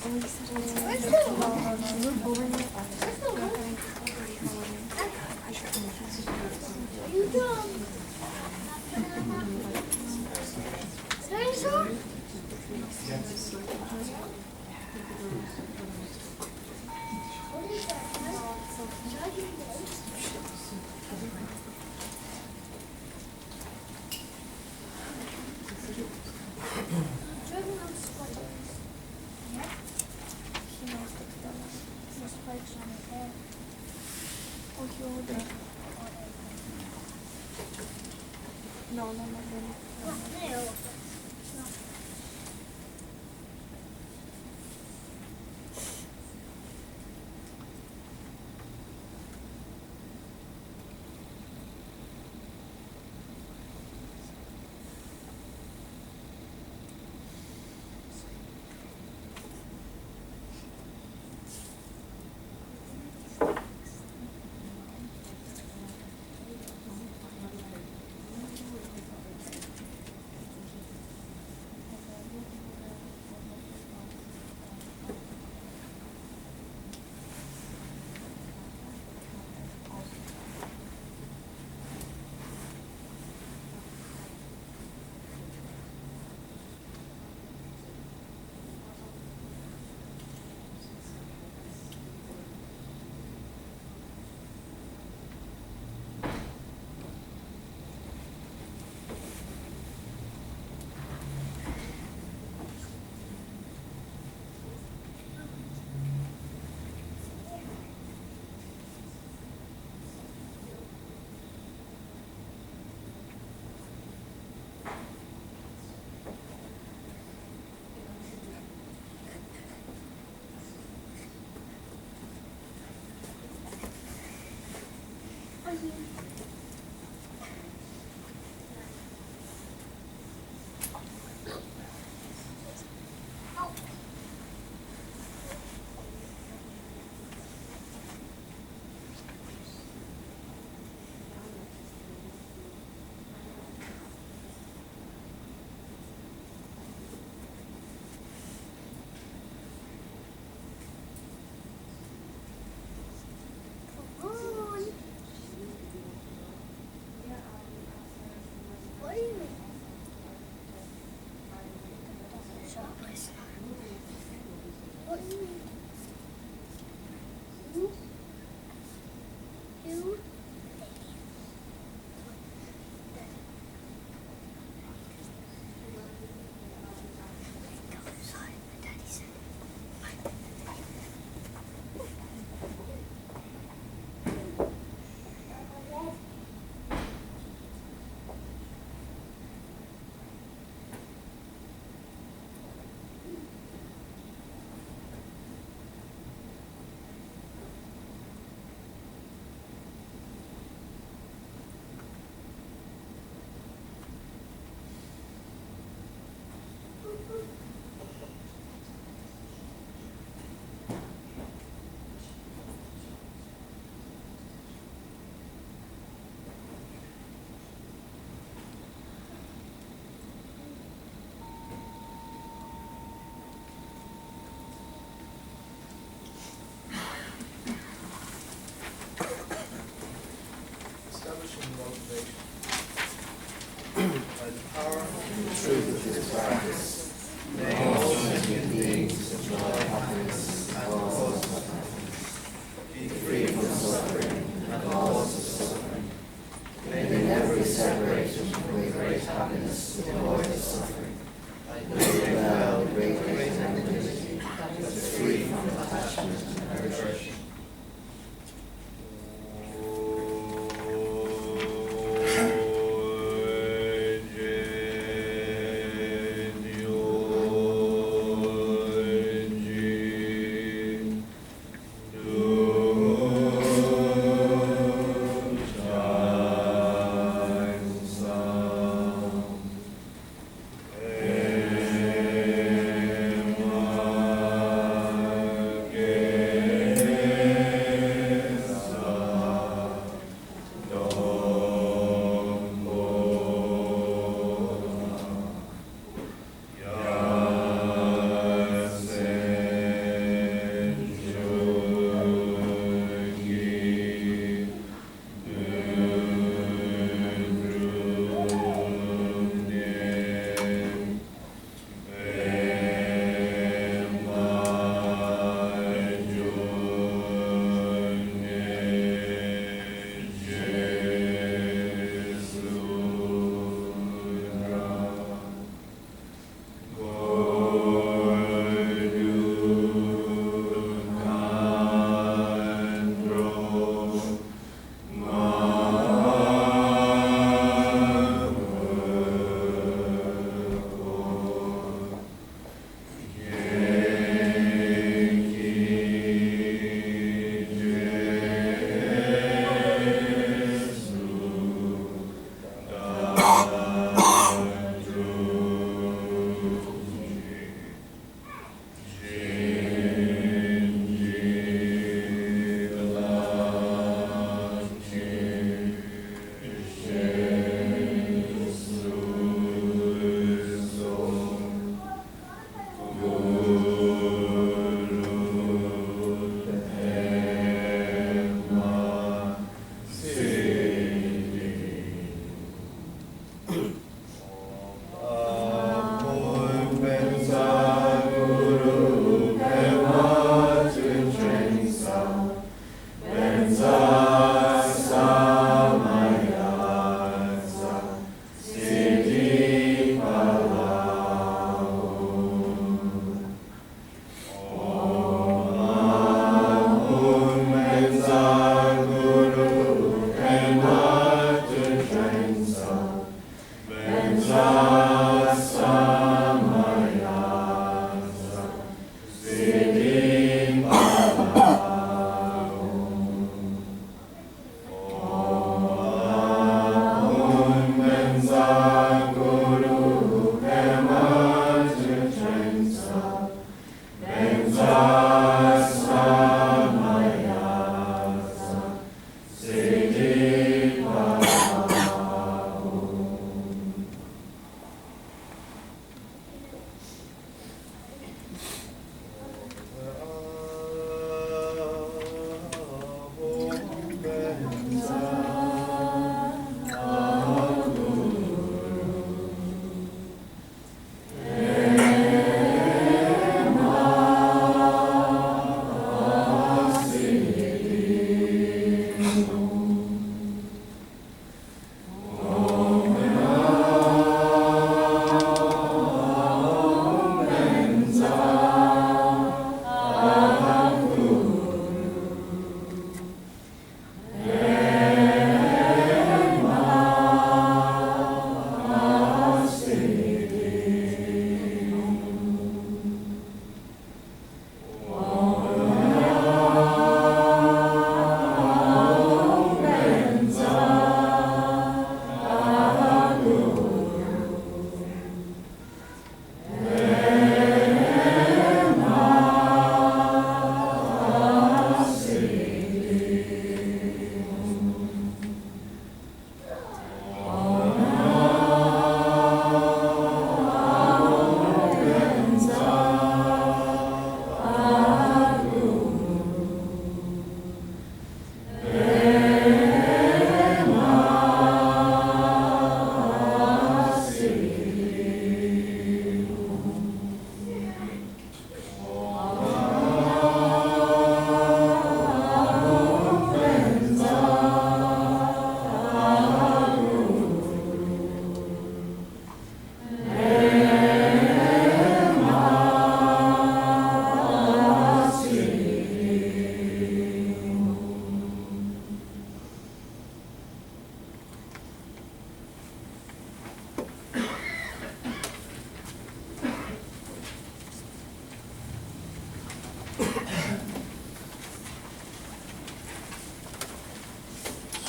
You done? Dinosaur? What is that? Dragon Boat? Dragon on spiders. Yeah? He knows the spikes on his head. Oh, he ordered. No. No. What do you mean? What do you mean? You? Sorry, my daddy said.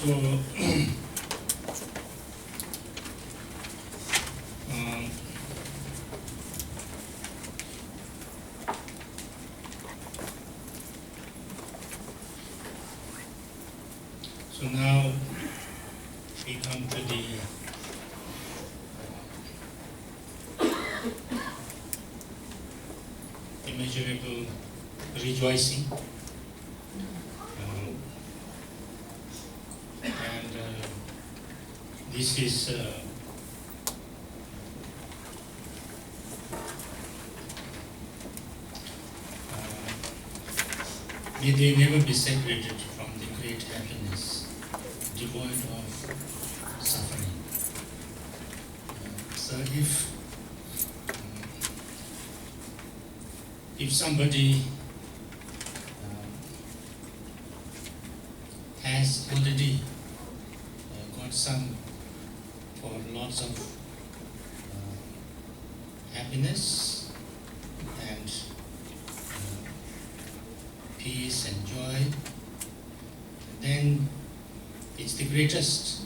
So, um, so now we come to the immeasurable rejoicing. And this is may they never be separated from the great happiness devoid of suffering. So if somebody has already got some or lots of happiness and peace and joy, then it's the greatest.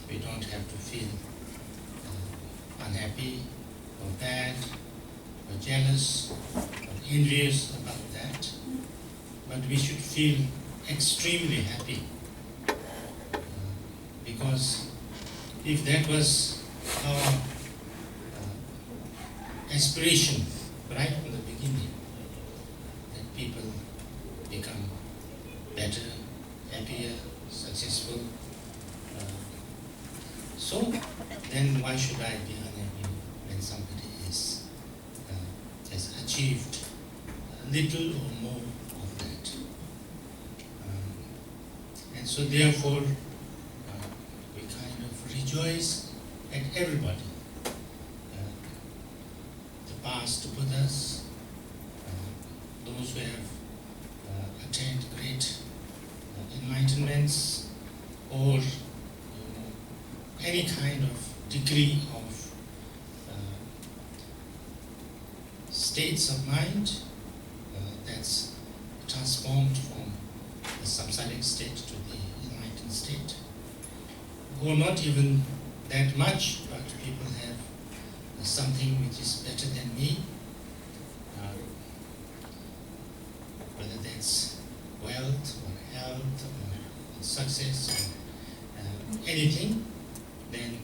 We don't have to feel unhappy or bad or jealous or envious about that, but we should feel extremely happy, because if that was our aspiration right from the beginning, that people become better, happier, successful, so then why should I be unhappy when somebody has achieved a little or more of that? And so therefore we kind of rejoice at everybody. The past Buddhas, those who have attained great enlightenments, or any kind of degree of states of mind that's transformed from the samsaric state to the enlightened state, or not even that much, but people have something which is better than me, whether that's wealth or health or success or anything, then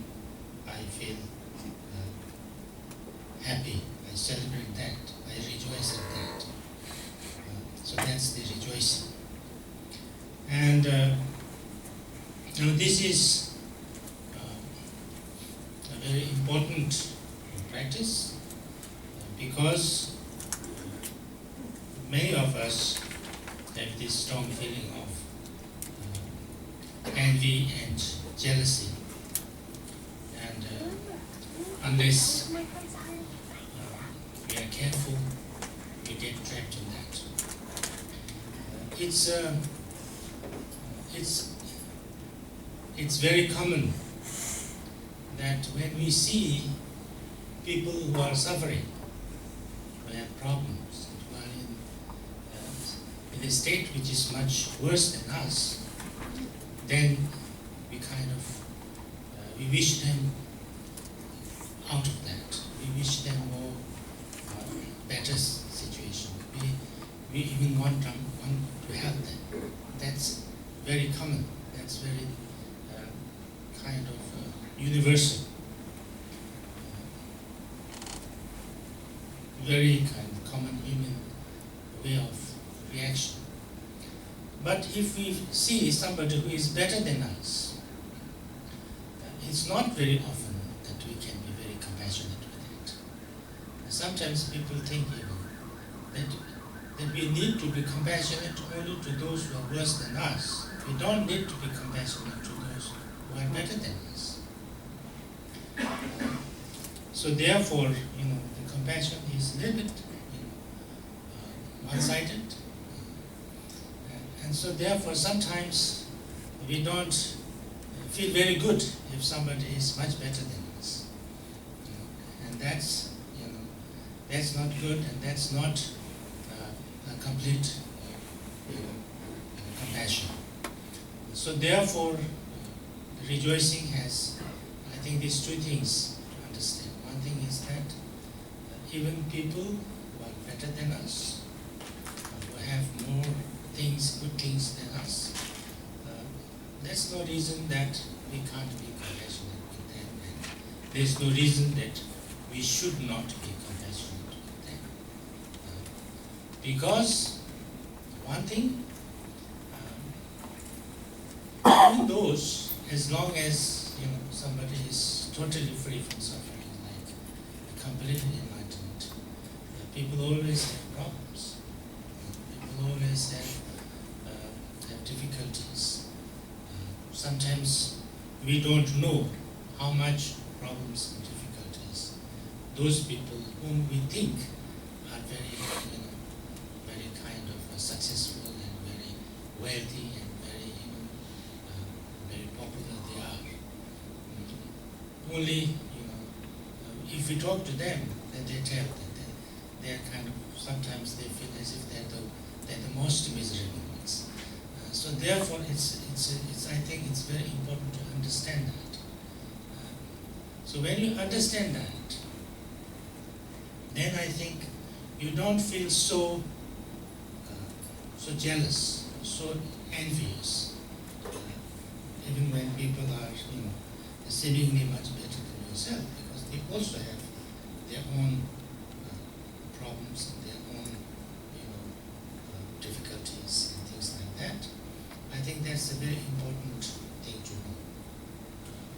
I feel happy. I celebrate that. I rejoice at that. So that's the rejoicing. And now this is a very important practice, because many of us have this strong feeling of envy and jealousy. And unless we are careful, we get trapped in that. It's very common that when we see people who are suffering, who have problems, who are in a state which is much worse than us, then we kind of we wish them out of that. We wish them more better situation. We even want to help them. That's very common. That's very kind of universal. Very kind of common human way of reaction. But if we see somebody who is better than us, it's not very often that we can be very compassionate with it. Sometimes people think that we need to be compassionate only to those who are worse than us. We don't need to be compassionate to those who are better than us. So therefore, the compassion is a little bit one-sided. And so therefore sometimes we don't feel very good if somebody is much better than us. And that's not good, and that's not a complete compassion. So therefore, rejoicing has, I think, these two things to understand. One thing is that even people who are better than us, who have more things, good things than us, that's no reason that we can't be compassionate with them. And there's no reason that we should not be compassionate with them. Because one thing, even those, as long as somebody is totally free from suffering, like completely enlightened, people always have problems. People always have difficulties. Sometimes we don't know how much problems and difficulties those people whom we think are very, very kind of successful and very wealthy and very, very popular they are. Only, if we talk to them, then they tell that they are kind of, sometimes they feel as if they're the most miserable ones. So therefore, I think it's very important to understand that. So when you understand that, then I think you don't feel so jealous, so envious, even when people are, seemingly much better than yourself, because they also have their own problems and their own, difficulties and things like that. I think that's a very important thing to know,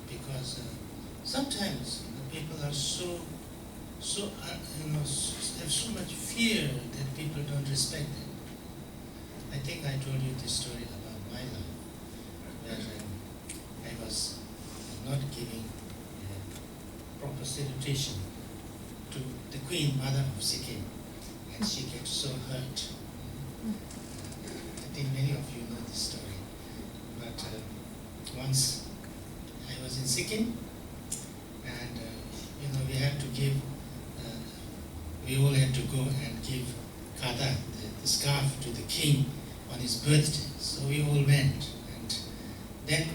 because sometimes people are have so much fear that people don't respect them. I think I told you this story about my life, where I was not giving proper salutation to the Queen Mother of Sikkim, and she gets so hurt. I think many of you know this story, but once I was in Sikkim, and we had to give, we all had to go and give kada, the scarf, to the king on his birthday. So we all went, and then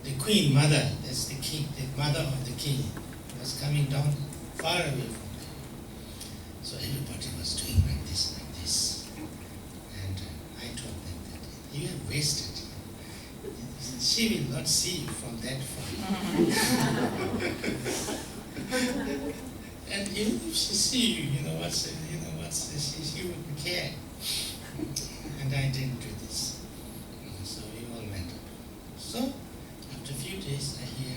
the Queen Mother, that's the king, the mother of the king, was coming down far away from there. So everybody was doing like this, and I told them that you have wasted. She will not see you from that far. And even if she see you, she wouldn't care. And I didn't do this. So we all went up. So after a few days, I hear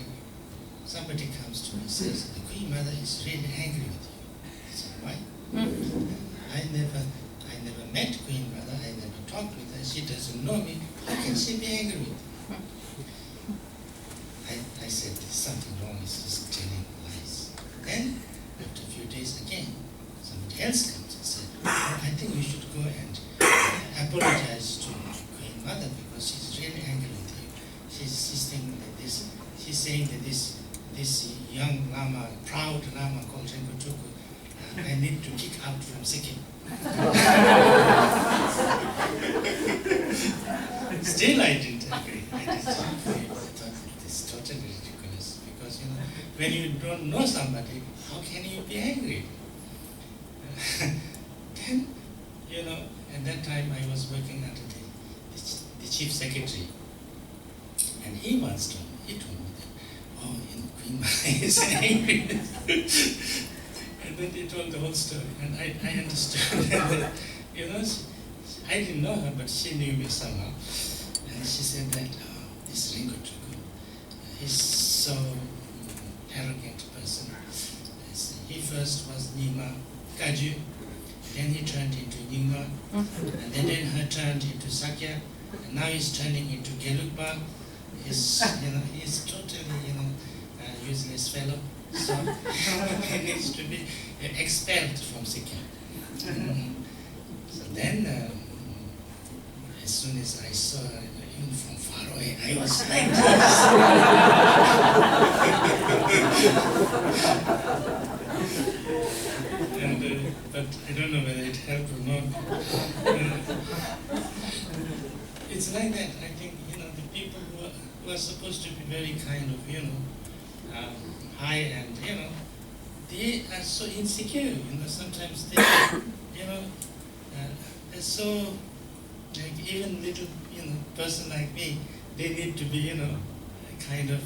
somebody comes to me and says, the Queen Mother is really angry with you. I said, why? I never met Queen Mother. I never talked with her. She doesn't know me. How can she be angry with me? I said, there's something wrong. It's just telling lies. Then, after a few days again, somebody else comes and said, I think you should go and apologize to Queen Mother because she's really angry with you. She's saying that this young Lama, proud Lama called Ringu I need to kick out from Sikkim. Still I didn't agree. I thought it's totally ridiculous because when you don't know somebody, how can you be angry? Then, at that time I was working under the chief secretary, and he told me that, Queen Mother is angry. And then he told the whole story, and I understood. And I didn't know her, but she knew me somehow. And she said that, this Ringu, he's so arrogant person. He first was Nima Kaju, then he turned into Nyingma, and then her turned into Sakya, and now he's turning into Gelugpa. He's totally, useless fellow. So he needs to be expelled from Sikkim. So then, as soon as I saw him from far away, I was like this. But I don't know whether it helped or not. It's like that. I think the people who who are supposed to be very kind of, high and, they are so insecure, sometimes they, they're so, like even little, person like me, they need to be, kind of,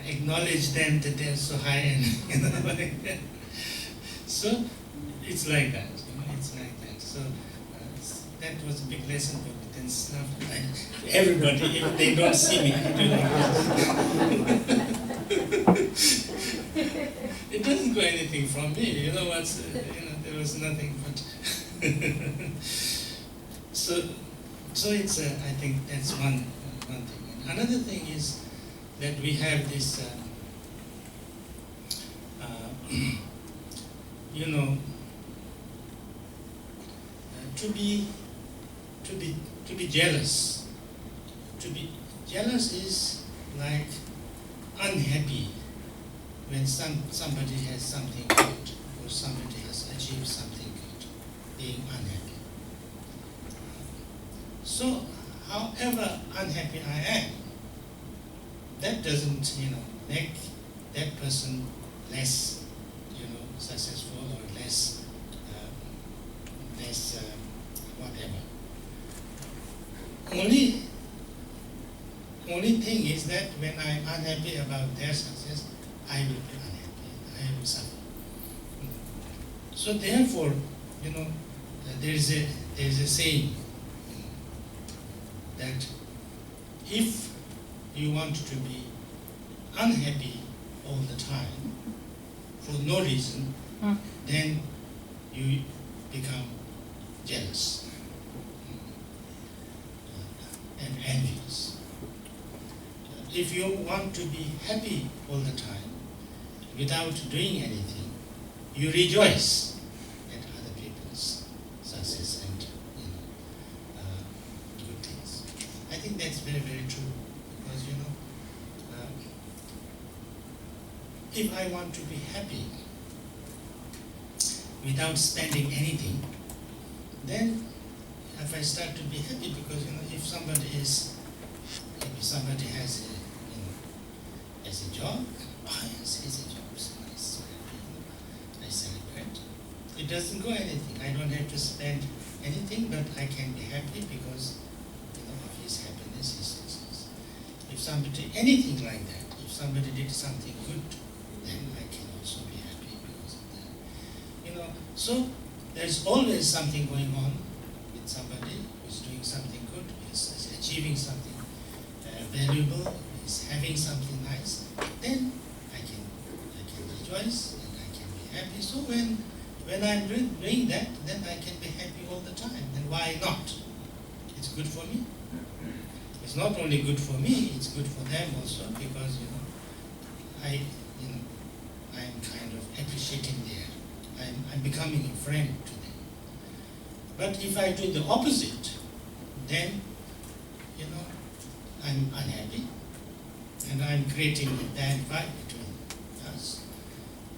acknowledge them that they're so high and, like that. So it's like that, it's like that. So that was a big lesson for me. Then stuff, everybody, if they don't see me, I do like this. It doesn't go anything from me, there was nothing but. So it's, I think that's one thing. And another thing is that we have this, to be jealous. To be jealous is like unhappy when somebody has something good or somebody has achieved something good, being unhappy. So, however unhappy I am, that doesn't, make that person less, successful or less, whatever. Only thing is that when I'm unhappy about their success, I will be unhappy. I will suffer. So therefore, there is a saying that if you want to be unhappy all the time for no reason, then you become jealous and envious. If you want to be happy all the time without doing anything, you rejoice at other people's success and good things. I think that's very, very true, because if I want to be happy without spending anything, then if I start to be happy, because if somebody has a job, oh yes, he has a job, so nice, so happy, I celebrate. It doesn't go anything. I don't have to spend anything, but I can be happy because of his happiness, his success. If somebody, anything like that, if somebody did something good, then I can also be happy because of that. So there's always something going on with somebody who's doing something good, is achieving something valuable, is having something nice, then I can rejoice and I can be happy. So when I'm doing that, then I can be happy all the time. And why not? It's good for me. It's not only good for me, it's good for them also, because I'm kind of appreciating I'm becoming a friend to them. But if I do the opposite, then I'm unhappy and I'm creating a bad vibe between us.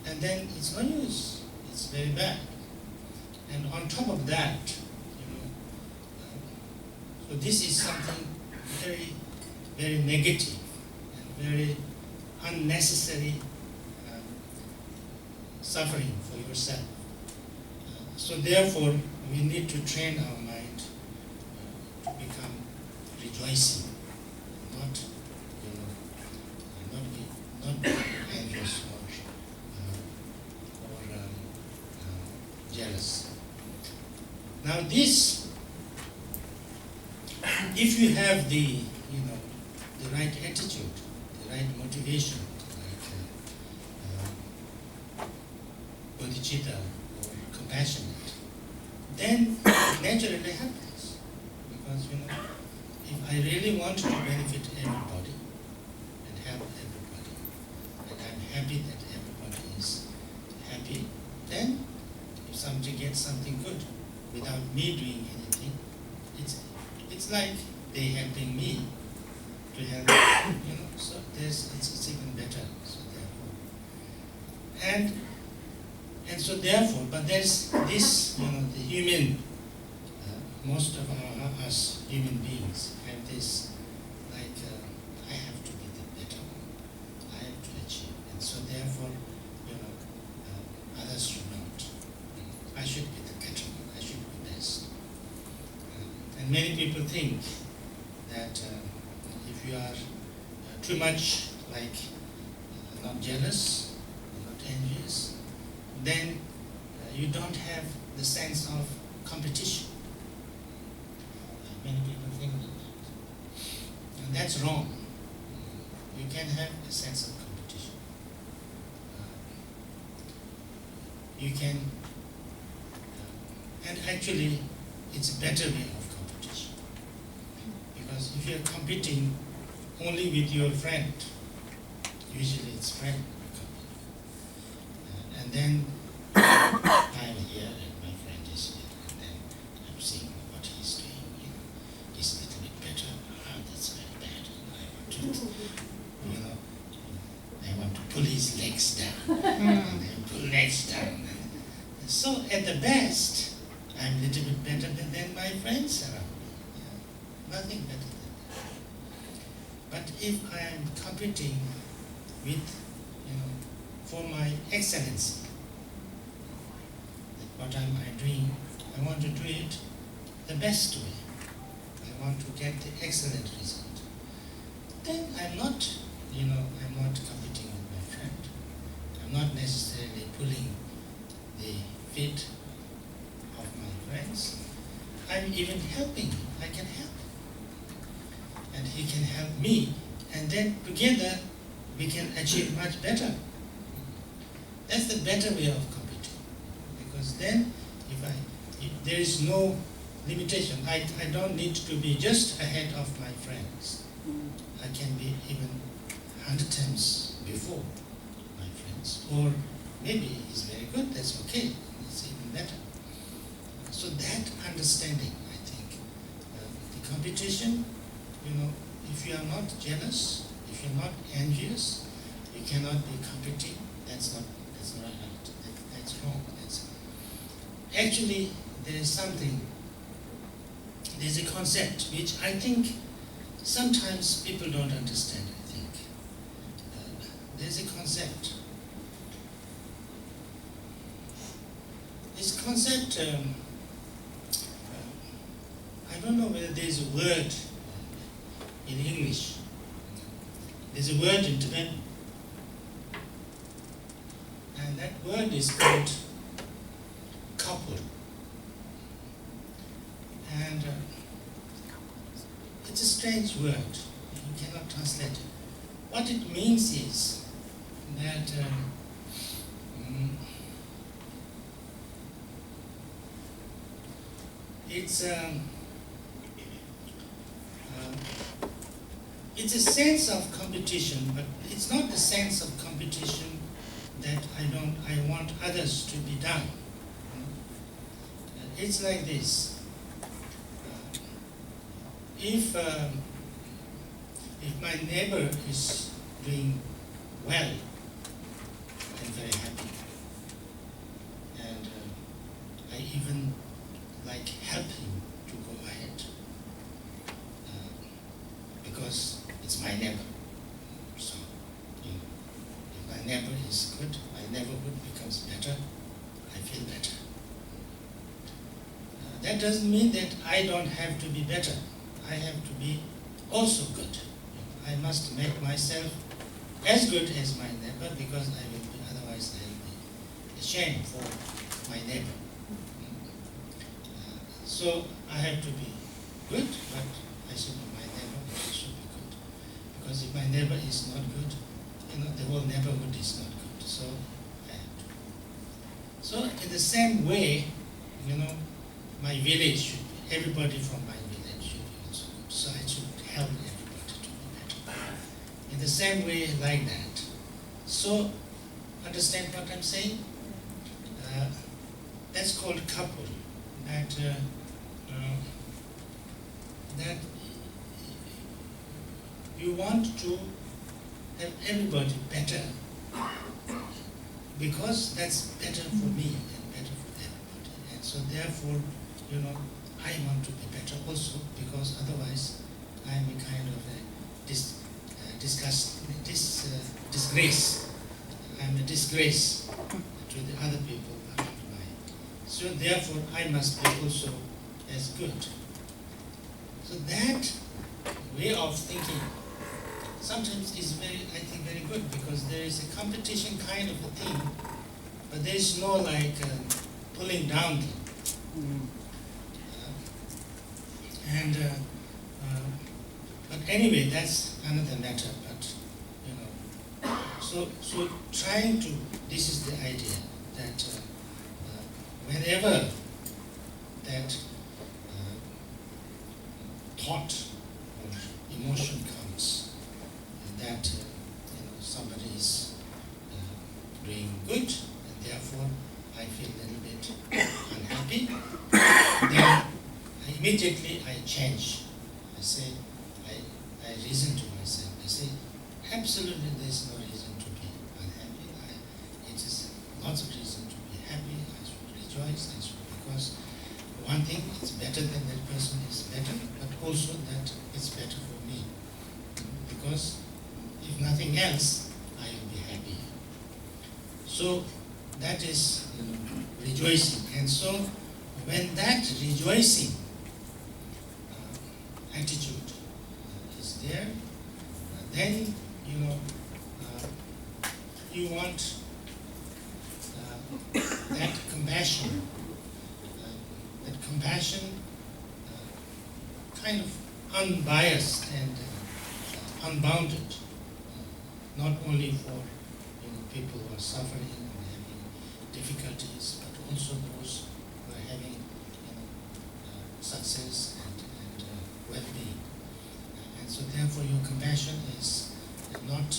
And then it's no use. It's very bad. And on top of that, so this is something very, very negative and very unnecessary suffering for yourself. So therefore, we need to train our mind to become rejoicing, not be anxious or jealous. Now this, if you have the right attitude, the right motivation, like bodhicitta or compassionate, then it naturally happens. Because if I really want to benefit everybody and help everybody, and I'm happy that everybody is happy, then if somebody gets something good without me doing anything, it's like they helping me to help, so it's even better. So therefore, but there's this, the human, most of us human beings have this, like, should be the better one, I should be best. And many people think that if you are too much like not jealous, not envious, then you don't have the sense of competition. Many people think that. And that's wrong. You can have a sense of competition. You can, and actually it's a better way of competition. Because if you're competing only with your friend, usually it's friend, and then I'm here and my friend is here, and then I'm seeing what he's doing. You know, he's a little bit better. Ah, that's very bad. I want to, you know, I want to pull his legs down, and then pull legs down. So at the best, I'm a little bit better than my friends around me. Yeah. Nothing better than that. But if I am competing with, you know, for my excellency, what am I doing? I want to do it the best way. I want to get the excellent result. Then I'm not, you know, I'm not competing with my friend. I'm not necessarily pulling the feet of my friends. I'm even helping him. I can help him. And he can help me. And then together we can achieve much better. That's the better way of competing. Because then if there is no limitation. I don't need to be just ahead of my friends. I can be even 100 times before my friends. Or maybe he's very good, that's okay. It's even better. So that understanding, I think, the competition, you know, if you are not jealous, if you're not envious, you cannot be competing. That's not right. That's wrong. Actually, there is something, there's a concept which I think sometimes people don't understand, I think. There's a concept. This concept, I don't know whether there's a word in English. There's a word in Tibetan. And that word is called couple. And it's a strange word. You cannot translate it. What it means is that it's a sense of competition, but it's not the sense of competition that I want others to be done. It's like this. If my neighbor is doing well, I'm very happy. And I even like help him to go ahead. Because it's my neighbor. So, you know, if my neighbor is good, my neighborhood becomes better, I feel better. That doesn't mean that I don't have to be better. I have to be also good. I must make myself as good as my neighbor, because otherwise I will be ashamed for my neighbor. So I have to be good, but I should be my neighbor, I should be good. Because if my neighbor is not good, you know, the whole neighborhood is not good. So I have to. So in the same way, you know, my village should be, everybody from my village should be also good. So I should help everybody to be better. In the same way, like that. So, understand what I'm saying? That's called couple. That you want to have everybody better, because that's better for me and better for everybody. And so therefore, you know, I want to be better also, because otherwise I'm a kind of a disgrace. I'm a disgrace to the other people around my so therefore I must be also as good. So that way of thinking sometimes is very, I think, very good, because there is a competition kind of a thing, but there is no like pulling down thing. But anyway, that's another matter. But you know, so trying to, this is the idea that whenever that thought or emotion comes, that somebody is doing good, and therefore I feel a little bit unhappy, then immediately I change. I say, I reason to myself. I say, absolutely there is no reason to be unhappy. It is lots of reason to be happy. I should rejoice. Because one thing, it's better than that person is better, but also that it's better for me. Because if nothing else, I will be happy. So that is rejoicing. And so when that rejoicing attitude is there, then you want that compassion. That compassion, kind of unbiased and unbounded, not only for people who are suffering and having difficulties, but also those who are having success and well-being. And so therefore your compassion is not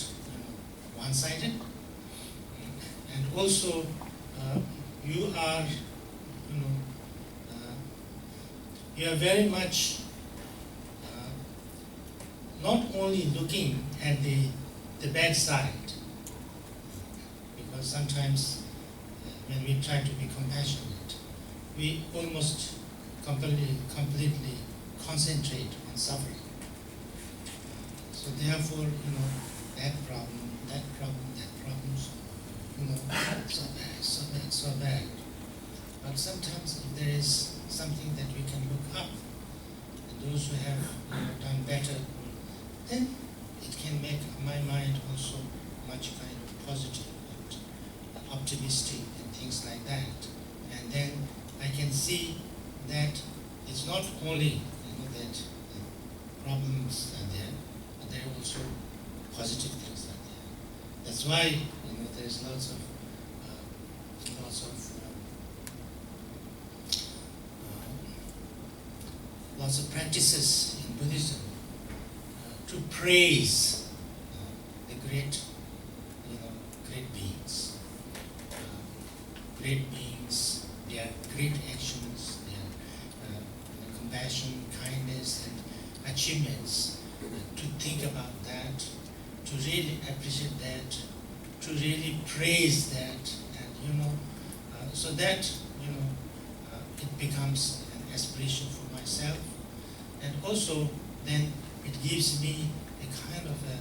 one-sided, and also you are you are very much not only looking at the bad side, because sometimes when we try to be compassionate, we almost completely concentrate on suffering. So therefore, that problem, so bad. But sometimes if there is something that we can look up, and those who have done better, then it can make my mind also much kind of positive and optimistic and things like that. And then I can see that it's not only that the problems are there, but there are also positive things are there. That's why there's lots of practices in Buddhism to praise the great beings. Great beings, their great actions, their compassion, kindness, and achievements. To think about that, to really appreciate that, to really praise that, and so that it becomes an aspiration for myself, and also then it gives me a kind of a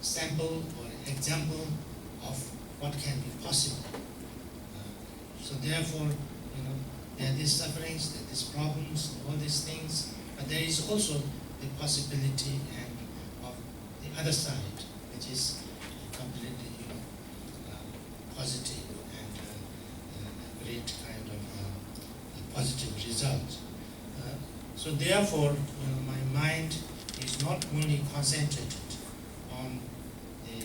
sample or example of what can be possible. So therefore, there are these sufferings, there are these problems, all these things, but there is also the possibility and of the other side, which is completely positive and a great kind of positive result. So therefore, my mind is not only concentrated on the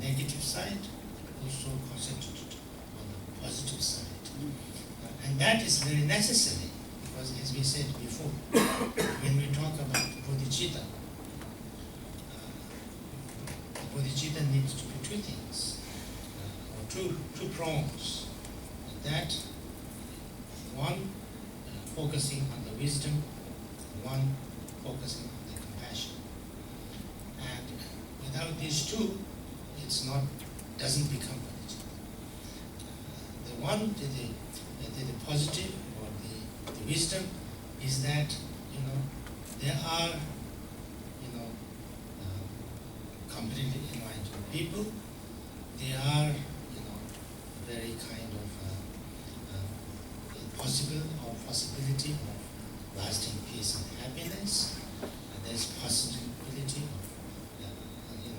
negative side, but also concentrated on the positive side. And that is very necessary, because as we said before, when we talk about bodhicitta, bodhicitta needs to be two things, or two prongs. That one focusing on the wisdom, one focusing on the compassion. And without these two, doesn't become bodhicitta. The one, the positive or the wisdom is that there are completely enlightened people. They are very kind of possibility of lasting peace and happiness. There's possibility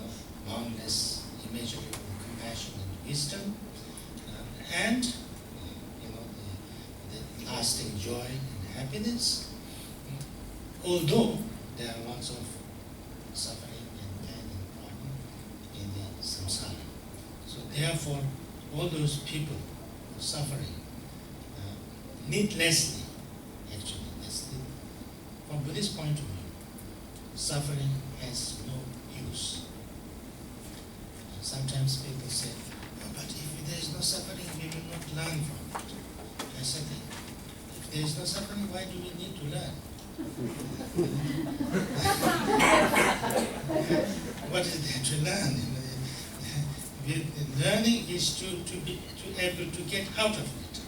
of boundless, immeasurable compassion and wisdom, and the lasting joy and happiness. Although there are lots of suffering and pain and problem in the samsara. So therefore, all those people who are suffering needlessly, actually, from Buddhist point of view, suffering has no use. Sometimes people say, "Oh, but if there is no suffering, we will not learn from it." I said, if there is no suffering, why do we need to learn? What is there to learn? Learning is to be able to get out of it.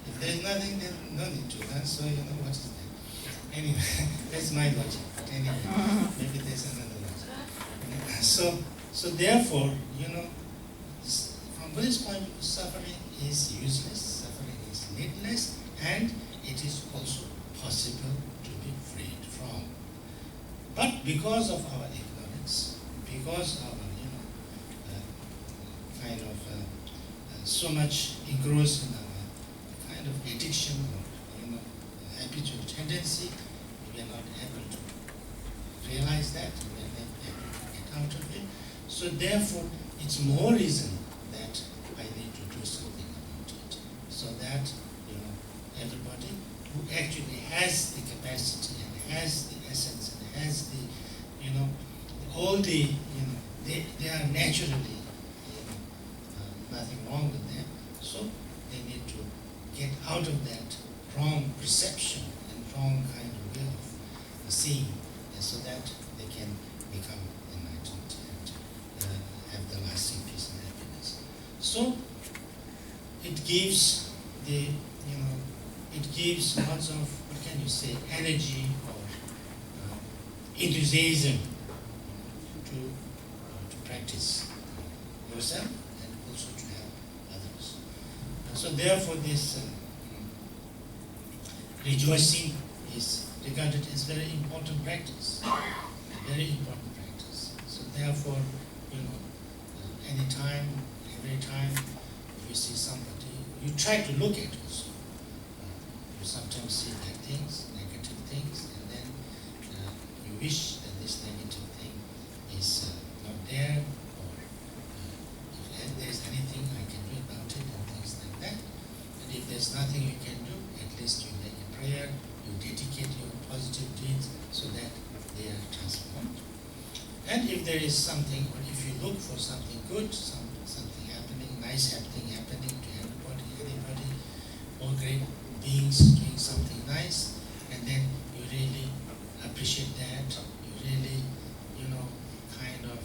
If there is nothing, then no need to learn. So what is there? Anyway, that's my logic. But anyway, maybe there's another logic. So therefore, from Buddhist point of view, suffering is useless, suffering is needless, and it is also possible to be freed from. But because of our ignorance, because of our so much engrossed in our kind of addiction or habitual tendency, we are not able to realize that, we are not able to get out of it. So therefore, it's more reason that I need to do something about it, so that everybody who actually has the capacity and has the essence and has the all the they are naturally nothing wrong with them. So they need to get out of that wrong perception and wrong kind of way of seeing, so that they can become enlightened and have the lasting peace and happiness. So it gives it gives lots of, what can you say, energy or enthusiasm to practice yourself and also to help others. So therefore this rejoicing is regarded as very important practice, very important practice. So therefore, anytime, every time you see somebody, you try to look at also. You sometimes see bad things, negative things, and then you wish that this negative thing is not there, or if there is anything I can do about it, and things like that. And if there's nothing you can do, at least you make a prayer, you dedicate your positive deeds so that they are transformed. And if there is something, or if you look for something good, something happening, nice happening to anybody, or great beings doing something nice, and then you really appreciate that, you really, kind of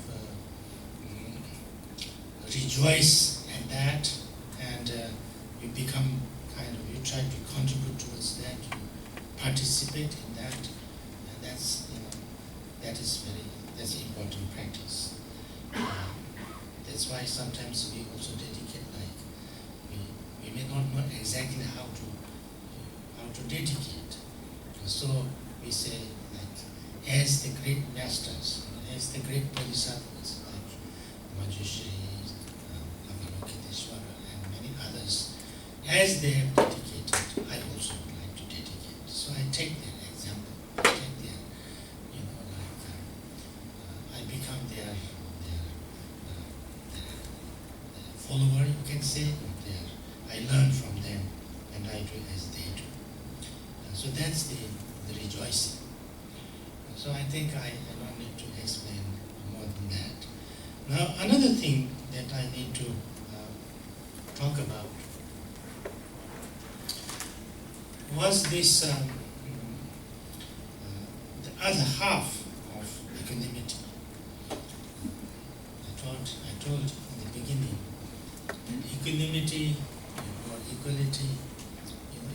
rejoice at that, and you become you try to contribute towards that, you participate in that, and that's important practice. That's why sometimes we also dedicate, we may not know exactly how to dedicate. So we say, as the great masters, as the great bodhisattvas, like Majushri, Avalokiteshvara, and many others, as they have dedicated, I also would like to dedicate. So I take their example, I take their, I become their follower, you can say. I learn from them, and I do as they do. So that's the rejoicing. So I think I don't need to explain more than that. Now, another thing that I need to talk about was this the other half of equanimity. I told in the beginning that equanimity or equality,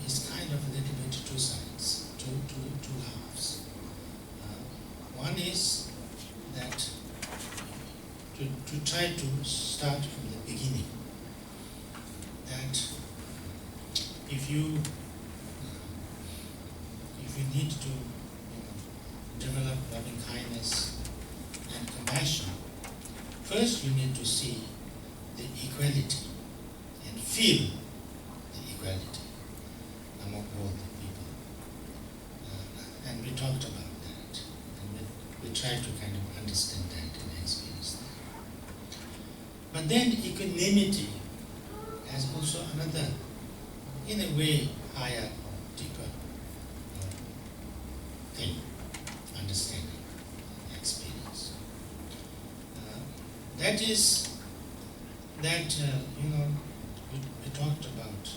is kind of a little bit two sides, two halves. One is that to try to start from the beginning, that if you if we need to develop loving kindness and compassion, first you need to see the equality and feel the equality among all the people. And we talked about that, and we tried to kind of understand that and experience that. But then equanimity has also another, in a way, higher or deeper thing, understanding, experience. That is that, we talked about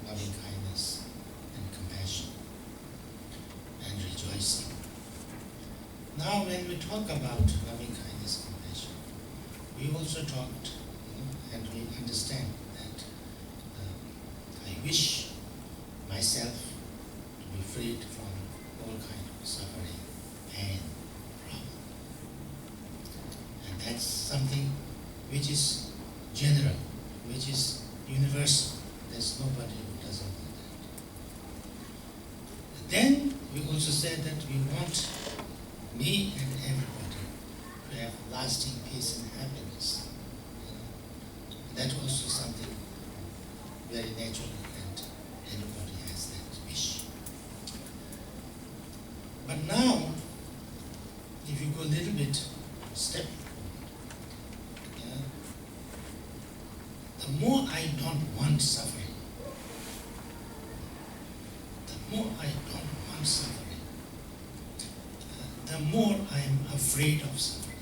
loving kindness and compassion and rejoicing. Now when we talk about loving kindness and compassion, we also talked, and we understand that I wish myself to be freed from all kind of suffering, pain, problem. And that's something which is general, which is universal. There's nobody who doesn't want that. Then we also said that we want me and everybody to have lasting peace and happiness. That's also something very natural, and everybody has that wish. But now, if you go a little bit step forward, the more I don't want suffering, the more I don't want suffering, the more I am afraid of suffering.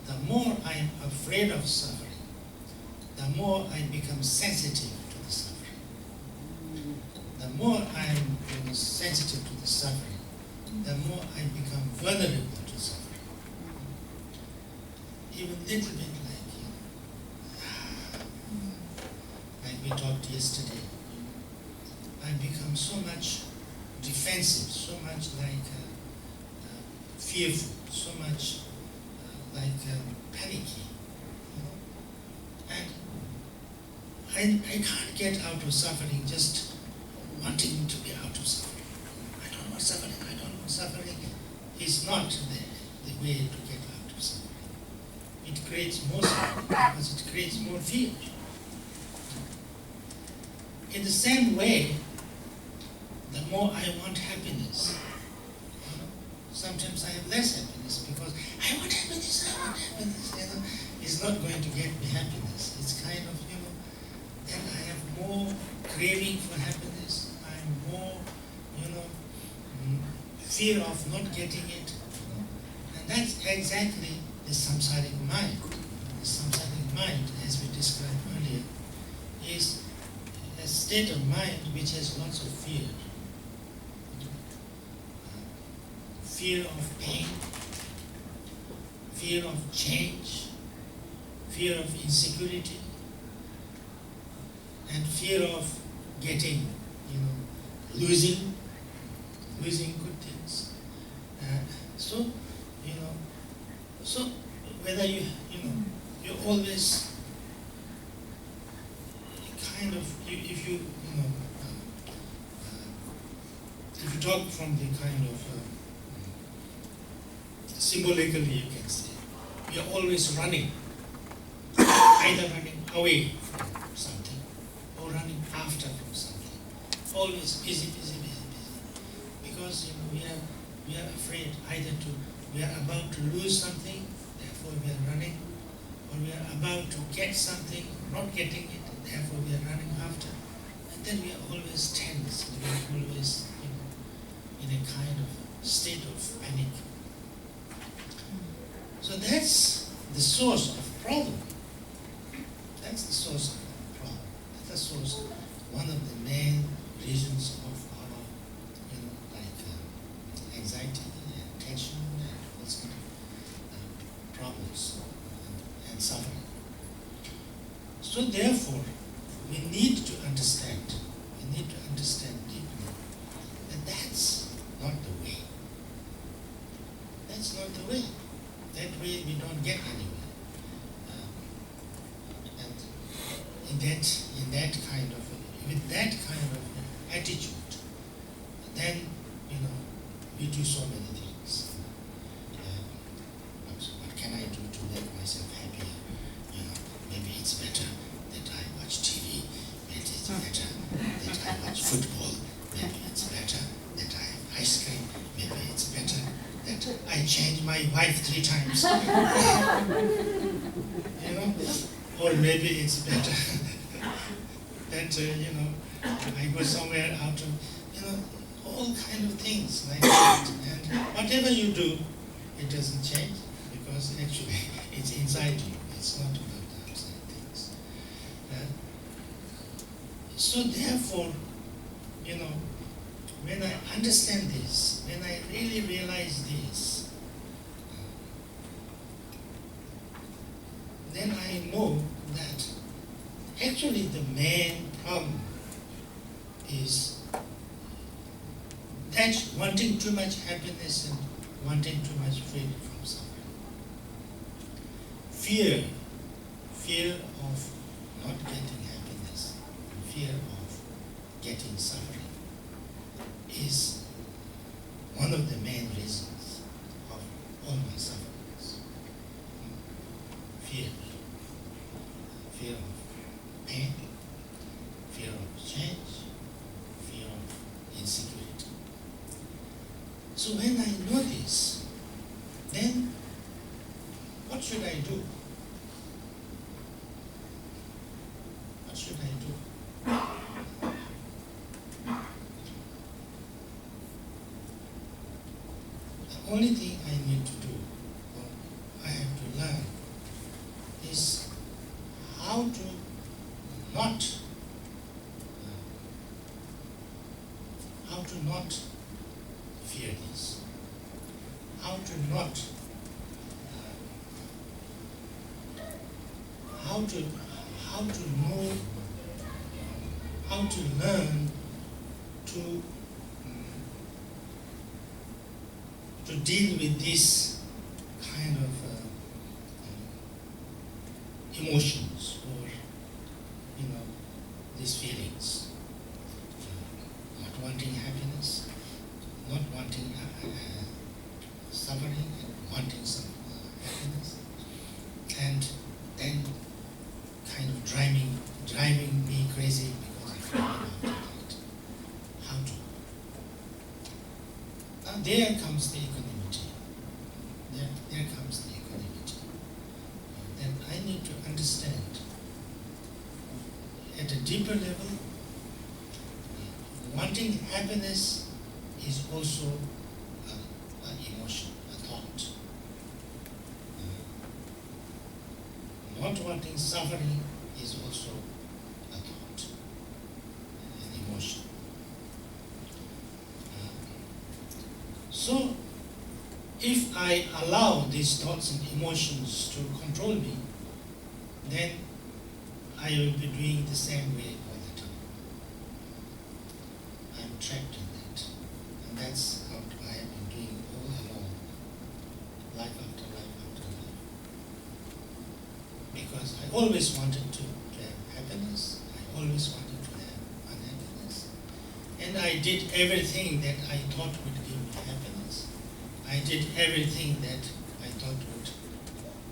The more I am afraid of suffering, the more I become sensitive to the suffering. The more I am sensitive to the suffering, the more I become vulnerable to suffering. Even little bit like we talked yesterday, I become so much defensive, so much like fearful, so much panicky. And I can't get out of suffering just wanting to be out of suffering. I don't want suffering, I don't want suffering. It's not the way to get out of suffering. It creates more suffering because it creates more fear. In the same way, the more I want happiness, sometimes I have less happiness because I want happiness, I want happiness. It's not going to get me happiness. It's kind of, then I have more craving for happiness. I'm more, fear of not getting it. And that's exactly the samsaric mind. The samsaric mind, as we described earlier, is a state of mind which has lots of fear. Fear of pain, fear of change, fear of insecurity, and fear of getting, losing good things. So whether you always kind of, if you talk from the kind of symbolically, you can say, we are always running, either running away from something or running after from something. Always busy. Because we are afraid either we are about to lose something, therefore we are running, or we are about to get something, not getting it, therefore we are running after. And then we are always tense, we are always in a kind of state of panic. So that's the source of problem. That's the source of the problem. That's the source, one of the main reasons of our, anxiety and tension and all sorts of problems and suffering. So therefore, we need to understand deeply that that's not the way. That's not the way. That way we don't get anywhere. And with that kind of attitude, then football. Maybe it's better that I have ice cream. Maybe it's better that I change my wife 3 times. You know, or maybe it's better that I go somewhere out of all kind of things like that. And whatever you do, it doesn't change because actually it's inside you. It's not about the outside things. So therefore, when I understand this, when I really realize this, then I know that actually the main problem is that wanting too much happiness and wanting too much freedom from suffering. Fear of not getting happiness, fear of getting suffering is one of the main reasons of all my sufferings. Fear of pain, fear of change, fear of insecurity. So when I know this, then what should I do? What should I do? The only thing I need to do, or I have to learn, is how to not fear this, how to not, how to know, how to learn to deal with this kind of emotions or these feelings, not wanting happiness, not wanting suffering, and wanting some happiness, and then kind of driving me crazy because I feel after that. How to? Now there comes the equanimity. There comes the equanimity. Then I need to understand at a deeper level, wanting happiness is also an emotion, a thought. Not wanting suffering is also a thought, an emotion. So, if I allow these thoughts and emotions to control me, then I will be doing the same way all the time. I'm trapped in that. And that's what I have been doing all along, life after life after life. Because I always wanted to have happiness, I always wanted to have unhappiness. And I did everything that I thought would give me happiness. I did everything that I thought would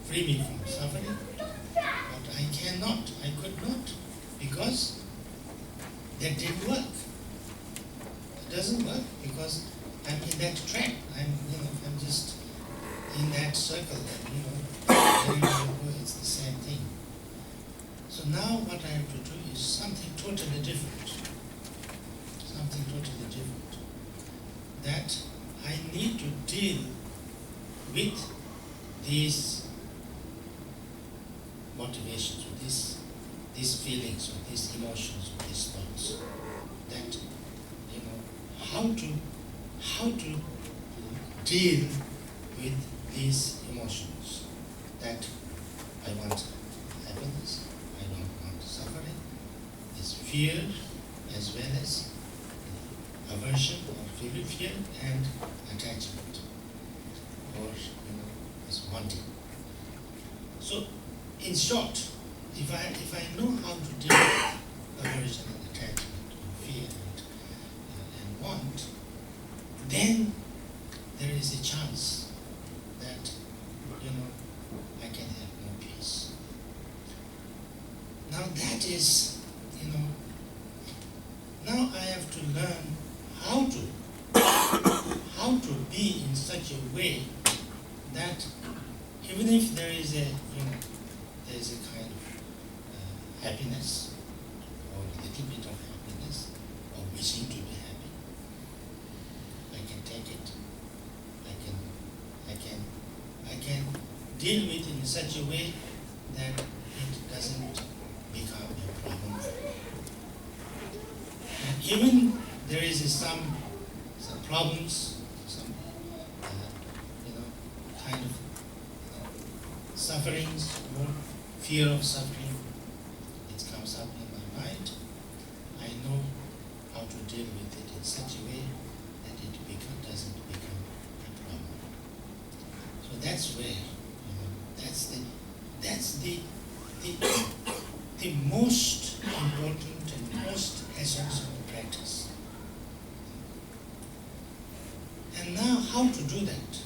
free me from suffering. But I could not, because that didn't work. It doesn't work because I'm in that trap. I'm just in that circle that, it's the same thing. So now what I have to do is something totally different. Something totally different. That I need to deal with these motivations, or these feelings, or these emotions, or these thoughts. That how to deal with these emotions. That I want happiness, I don't want suffering. This fear as well as aversion or fear and attachment, or as wanting. So, in short, if I know how to deal with aversion and attachment, or fear and want, then there is a chance that I can have more peace. Now that is, now I have have to learn how to be in such a way that even if there is a there is a kind of happiness or a little bit of happiness or wishing to be happy, I can take it. I can deal with it in such a way that it doesn't become a problem. And even there is some problems, some kind of sufferings or fear of suffering. It comes up in my mind. I know how to deal with it in such a way that it doesn't become a problem. So that's where that's the most important and most essential practice. And now how to do that?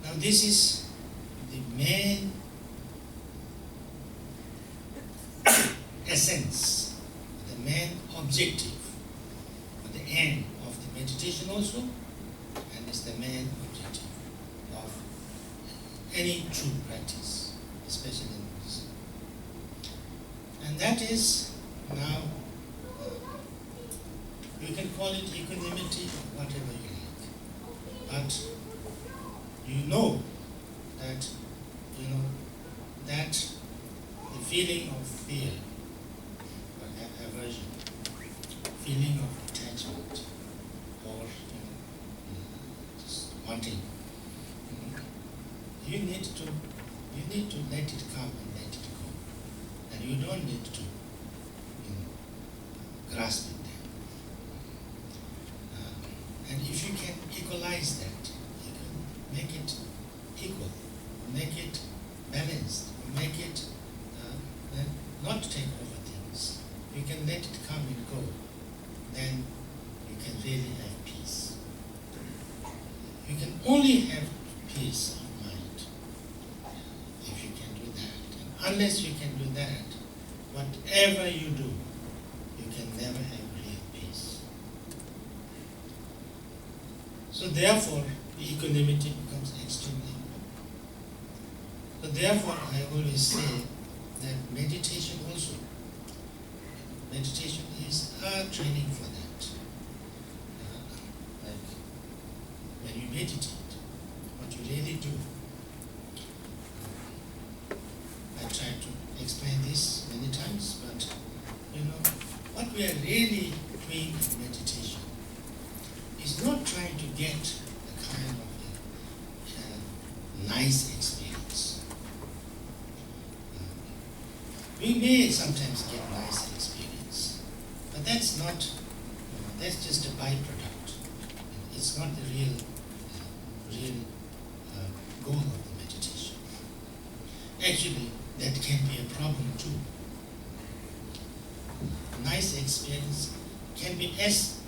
Now this is the main essence, the main objective, or the end of the meditation also, and it's the main objective of any true practice, especially in Buddhism. And that is now, you can call it equanimity or whatever you like, but you know that the feeling of fear or aversion, feeling of attachment, or just wanting, you need to let it come and let it go, and you don't need to grasp it then. And if you can equalize that, you can make it equal, make it balanced, make it not take over things. You can let it come and go, then you can really have peace. You can only have peace of mind if you can do that. And unless you can do that, whatever you do, you can never have real peace. So therefore, the equanimity becomes extremely important. So therefore, I always say that meditation is a training for that. Like when you meditate, what you really do. I tried to explain this many times, but what we are really doing in meditation is not trying to get a kind of nice experience. We may sometimes get nice experience, but that's not, that's just a byproduct. It's not the real goal of the meditation. Actually, that can be a problem too. A nice experience can be as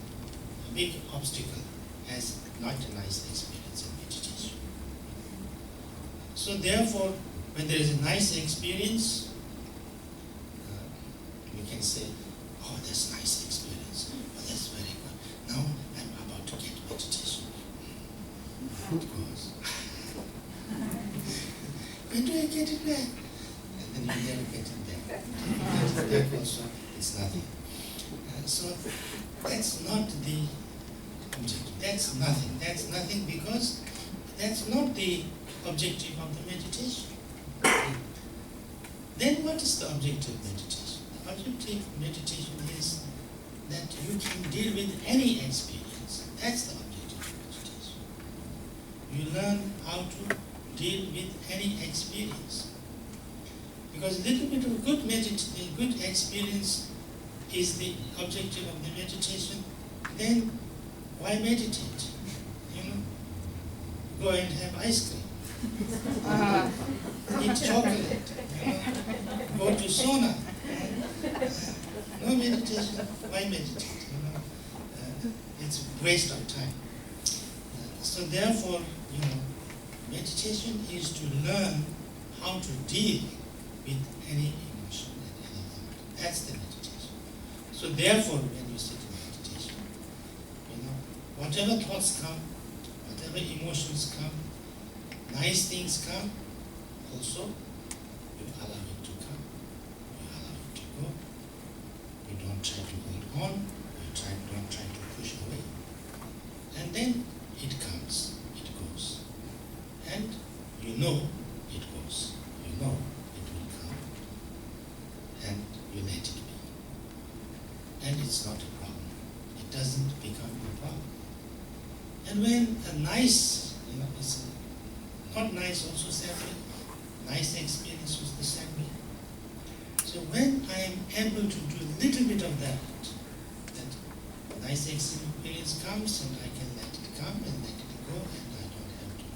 a big obstacle as not a nice experience in meditation. So therefore, when there is a nice experience, we can say, oh, that's a nice experience. Oh, that's very good. Now I'm about to get meditation. Of course. When do I get it back? And then you never get it back. If you get it back also, it's nothing. So that's not the objective. That's nothing. That's nothing because that's not the objective of the meditation. Then what is the objective of meditation? The objective of meditation is that you can deal with any experience. That's the objective of meditation. You learn how to deal with any experience. Because a little bit of good experience is the objective of the meditation, then why meditate? Go and have ice cream. Eat chocolate. Go to sauna. No meditation. Why meditate? It's a waste of time. So therefore, meditation is to learn how to deal with any emotion and anything. That's the meditation. So therefore, when you sit in meditation, whatever thoughts come, whatever emotions come, nice things come, also you allow it to come, you allow it to go. You don't try to hold on, don't try to push away. And then it comes, it goes. And you know it goes, you know it will come. And you let it be. And it's not a problem. It doesn't become a problem. And when a nice, it's not nice also same way. Nice experience was the same way. So when I am able to do a little bit of that nice experience comes and I can let it come and let it go, and I don't have to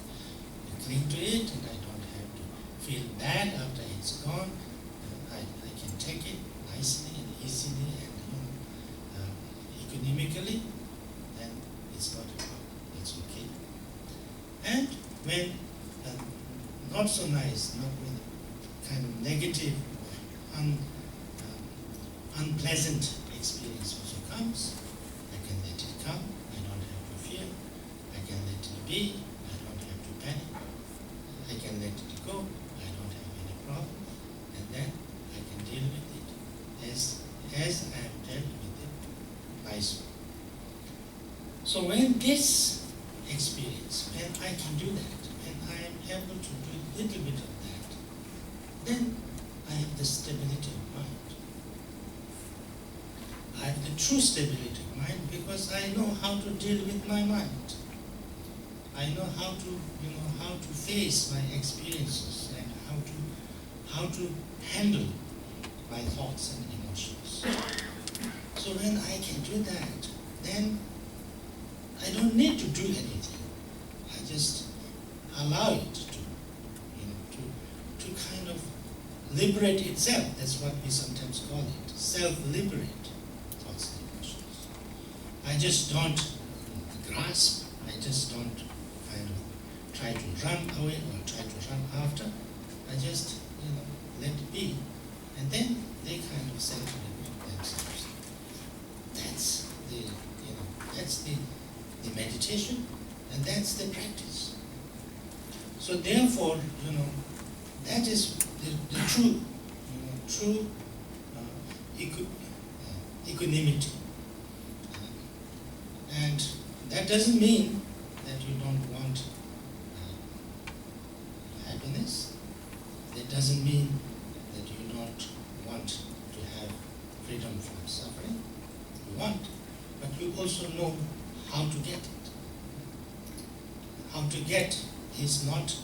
cling to it, and I don't have to feel bad after it's gone. I can take it nicely and easily and economically, and it's not a problem. It's okay. And when not so nice, not with kind of negative or unpleasant experience also comes, I can let it come. I don't have to fear. I can let it be. I don't have to panic. I can let it go. I don't have any problem. And then I can deal with it as I have dealt with it nicely. So when this experience, when I can do that, when I am able to do a little bit of that, then I have the stability of mind. I have the true stability of mind because I know how to deal with my mind. I know how to face my experiences and how to handle my thoughts and emotions. So when I can do that, then I don't need to do anything. I just allow it to kind of liberate itself. That's what we sometimes call it, self-liberate thoughts and emotions. I just don't grasp, I just don't kind of try to run away or try to run after. I just, let it be. And then they kind of self-liberate themselves. That's the meditation, and that's the practice. So therefore, that is the true equanimity. And that doesn't mean that you don't want happiness. That doesn't mean that you don't want to have freedom from suffering. You want, but you also know how to get it. How to get is not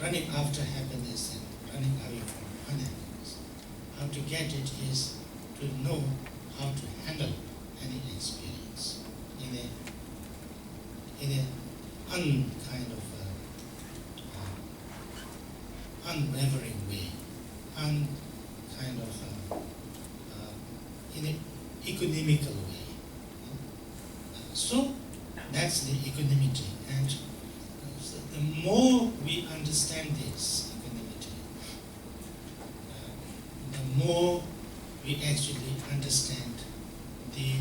running after happiness and running away from unhappiness. How to get it is to know how to handle any experience in a unwavering way, in an economical way. So that's the equanimity, and so the more we understand this equanimity, the more we actually understand the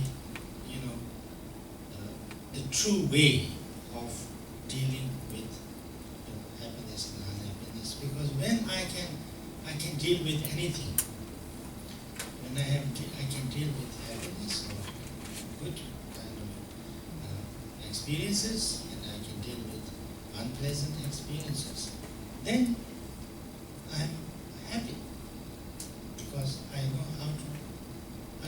true way of dealing with happiness and unhappiness. Because when I can deal with anything, when I can deal with happiness or good kind of experiences, and I can deal with unpleasant experiences, then I'm happy because I know how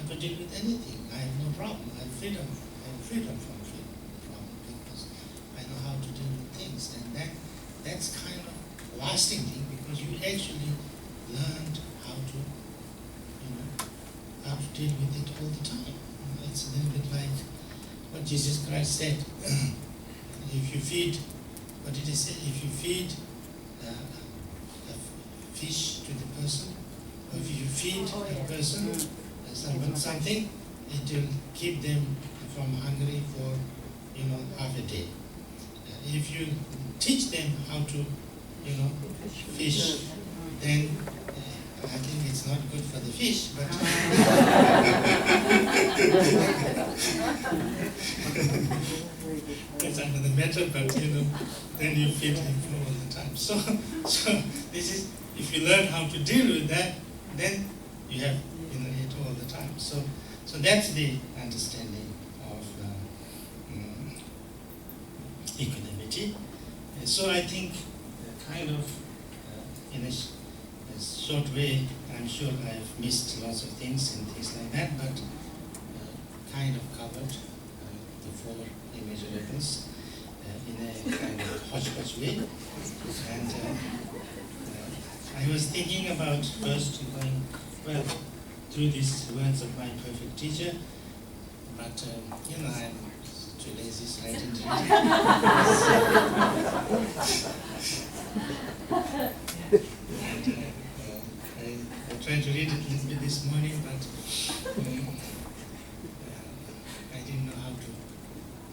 to deal with anything. I have no problem. I have freedom. I have freedom from problem because I know how to deal with things, and that's kind of lasting thing because you actually learned how to deal with it all the time. It's a little bit like what Jesus Christ said. If you feed, what did he say? If you feed a fish to the person, or if you feed a person something, it will keep them from hungry for half a day. If you teach them how to fish, then I think it's not good for the fish, but it's another matter, but then you feed him all the time. So this is, if you learn how to deal with that, then you have it all the time. So that's the understanding of equanimity. So I think kind of in a short way, I'm sure I've missed lots of things and things like that, but kind of covered the 4 immeasurables in a kind of hodgepodge way. And I was thinking about first going, well, through these words of my perfect teacher, but I'm too lazy, so I didn't read it. And, I tried to read it a little bit this morning, but I didn't know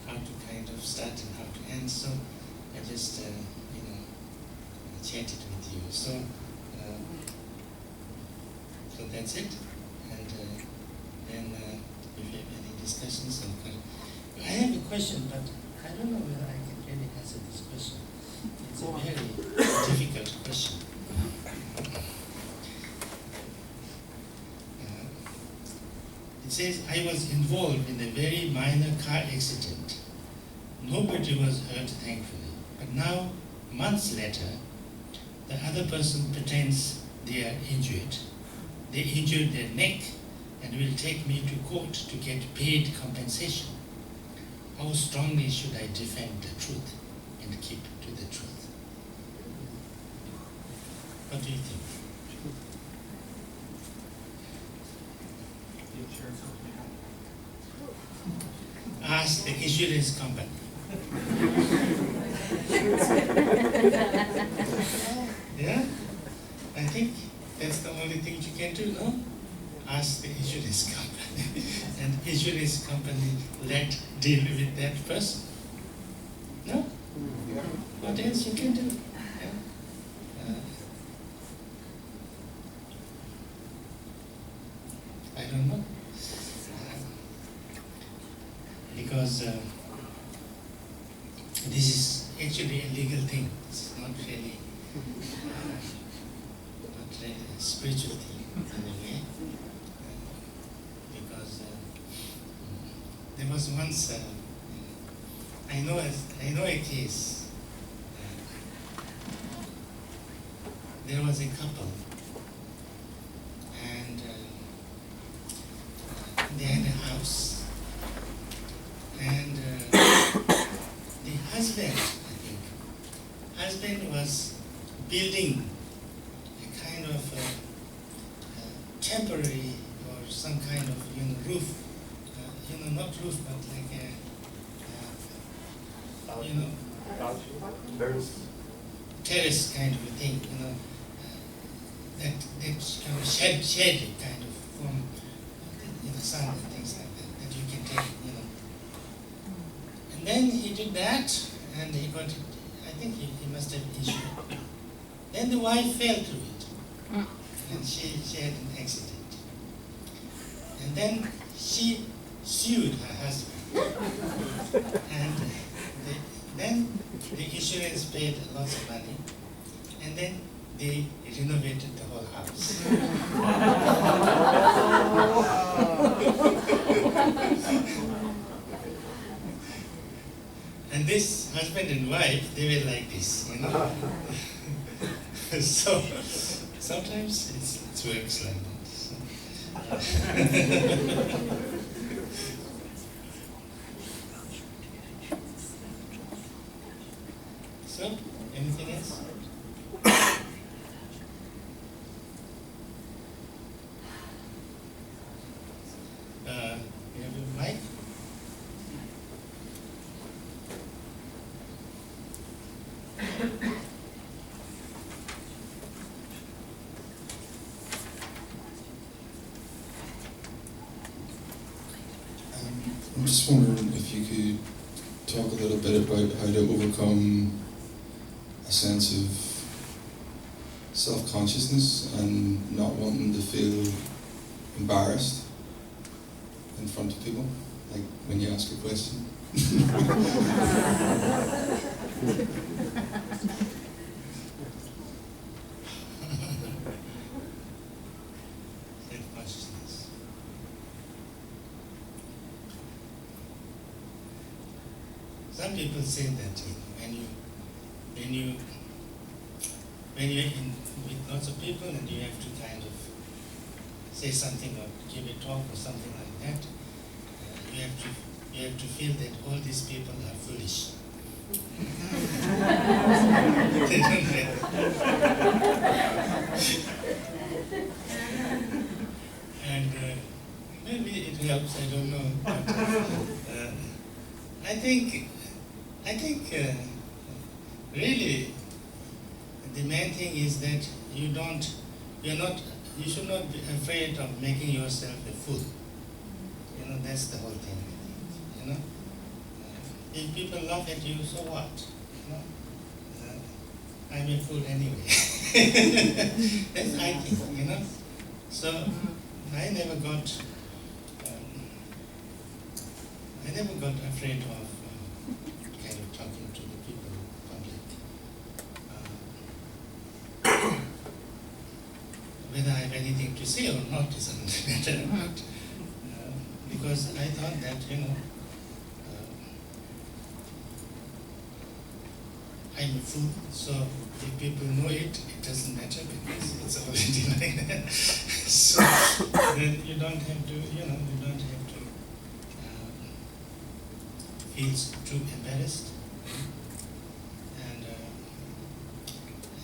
how to kind of start and how to end, so I just chatted with you. So that's it. And then if you have any discussions, I have a question, but I don't know whether I can really answer this question. It's a very difficult question. It says, I was involved in a very minor car accident. Nobody was hurt, thankfully. But now, months later, the other person pretends they are injured. They injured their neck and will take me to court to get paid compensation. How strongly should I defend the truth and keep to the truth? What do you think? Ask the insurance company. Yeah? I think that's the only thing you can do, no? Ask the insurance company. And insurance company let deal with that person. No? What else you can do? Yeah? I don't know. Because this is actually a legal thing. It's not really a spiritual thing in a way. Because there was once I know a case. There was a couple, and they had a house. And the husband was building a kind of temporary or some kind of roof, not roof, but like a terrace kind of a thing, that kind of shed kind of from the sun and things like that you can take, And then he did that, and he got it. I think he must have issued. Then the wife fell through it, and she had an accident. And then she sued her husband, and then the insurance paid lots of money, and then they renovated the whole house. And this husband and wife, they were like this, So sometimes it works like that. So, anything else? You have a mic? I'm just wondering if you could talk a little bit about how to overcome a sense of self-consciousness and not wanting to feel embarrassed in front of people, like when you ask a question. Self-consciousness. Some people say that when you're in with lots of people and you have to kind of say something or give a talk or something like that, you have to feel that all these people are foolish. They don't get and maybe it helps, I don't know. But, I think really the main thing is that you should not be afraid of making yourself a fool. You know, that's the whole thing. You know, if people laugh at you, so what? You know, I'm a fool anyway. That's I think. You know, so I never got afraid of kind of talking to the people in public. Whether I have anything to say or not doesn't matter. But, because I thought that, I'm a fool, so if people know it, it doesn't matter because it's already like that. So then you don't have to, feel too embarrassed.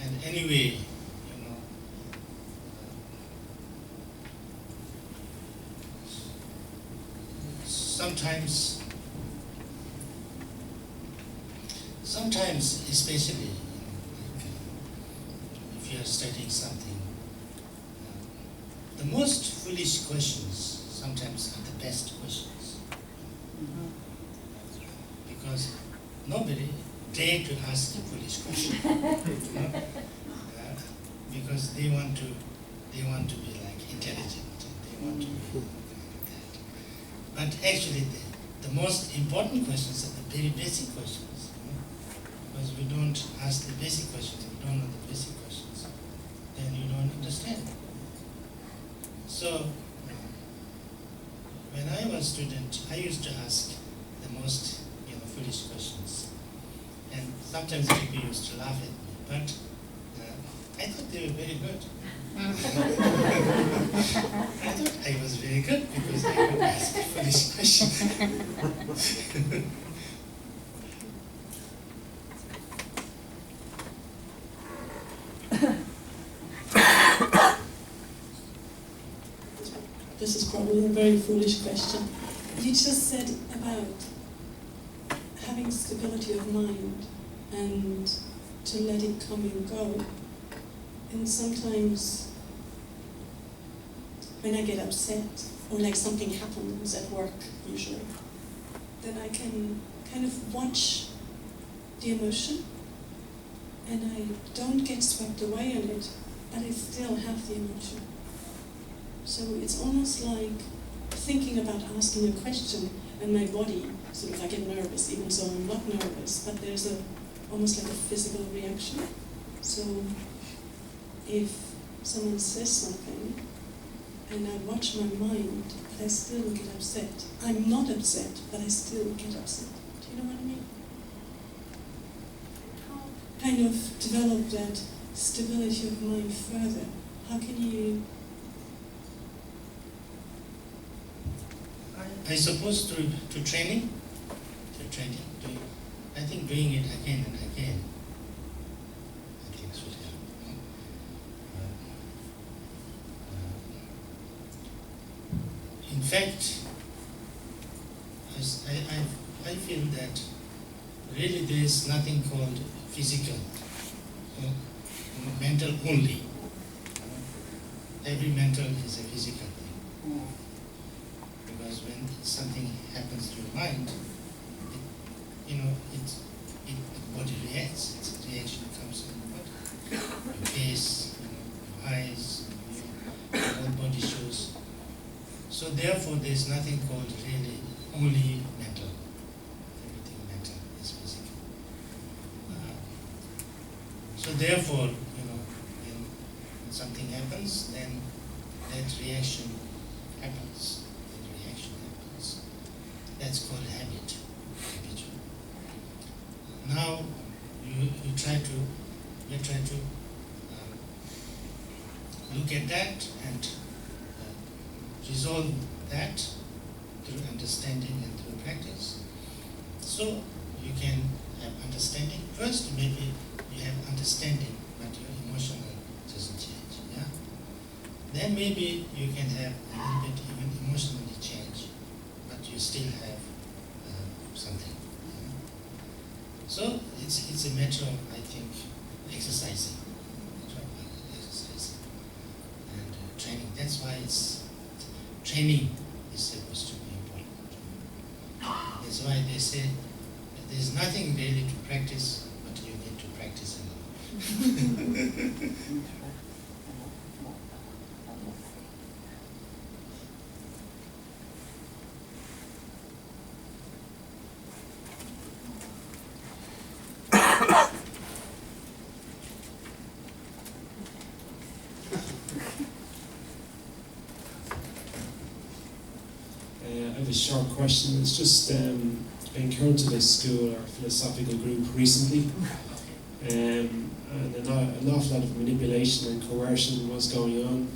And anyway, sometimes especially, like, if you are studying something, the most foolish questions sometimes are the best questions. Because nobody dare to ask a foolish question, because they want to be like intelligent, they want to be like that. But actually, the most important questions are the very basic questions. Because if you don't ask the basic questions, if you don't know the basic questions, then you don't understand. So, when I was a student, I used to ask the most foolish questions. And sometimes people used to laugh at me, but I thought they were very good. I thought I was very good because I could ask foolish questions. This is probably a very foolish question. You just said about having stability of mind and to let it come and go. And sometimes when I get upset or like something happens at work usually, then I can kind of watch the emotion and I don't get swept away in it, but I still have the emotion. So it's almost like thinking about asking a question and my body sort of, I get nervous even though I'm not nervous, but there's almost like a physical reaction. So if someone says something and I watch my mind, but I still get upset. I'm not upset, but I still get upset. Do you know what I mean? How kind of develop that stability of mind further? How can you... I suppose to training. I think doing it again and again, I think should help. In fact, I feel that really there is nothing called physical, mental only. Every mental is a physical thing. Because when something happens to your mind, the body reacts. Its reaction comes in the body. Your face, eyes, your whole body shows. So therefore, there is nothing called really only mental. Everything mental is physical. So therefore, when something happens, then that reaction happens. That reaction happens. That's called habit. Habitual. Now you try to look at that and resolve that through understanding and through practice. So you can have understanding. First, maybe you have understanding, but your emotional doesn't change. Yeah. Then maybe you can have a little bit even emotionally change, but you still have something. Yeah? So it's a matter of, I think, exercising. Exercising and training. That's why training is supposed to be important. That's why they say there's nothing really to practice, but you need to practice a lot. I have a short question. It's just I encountered a school or philosophical group recently, and an awful lot of manipulation and coercion was going on.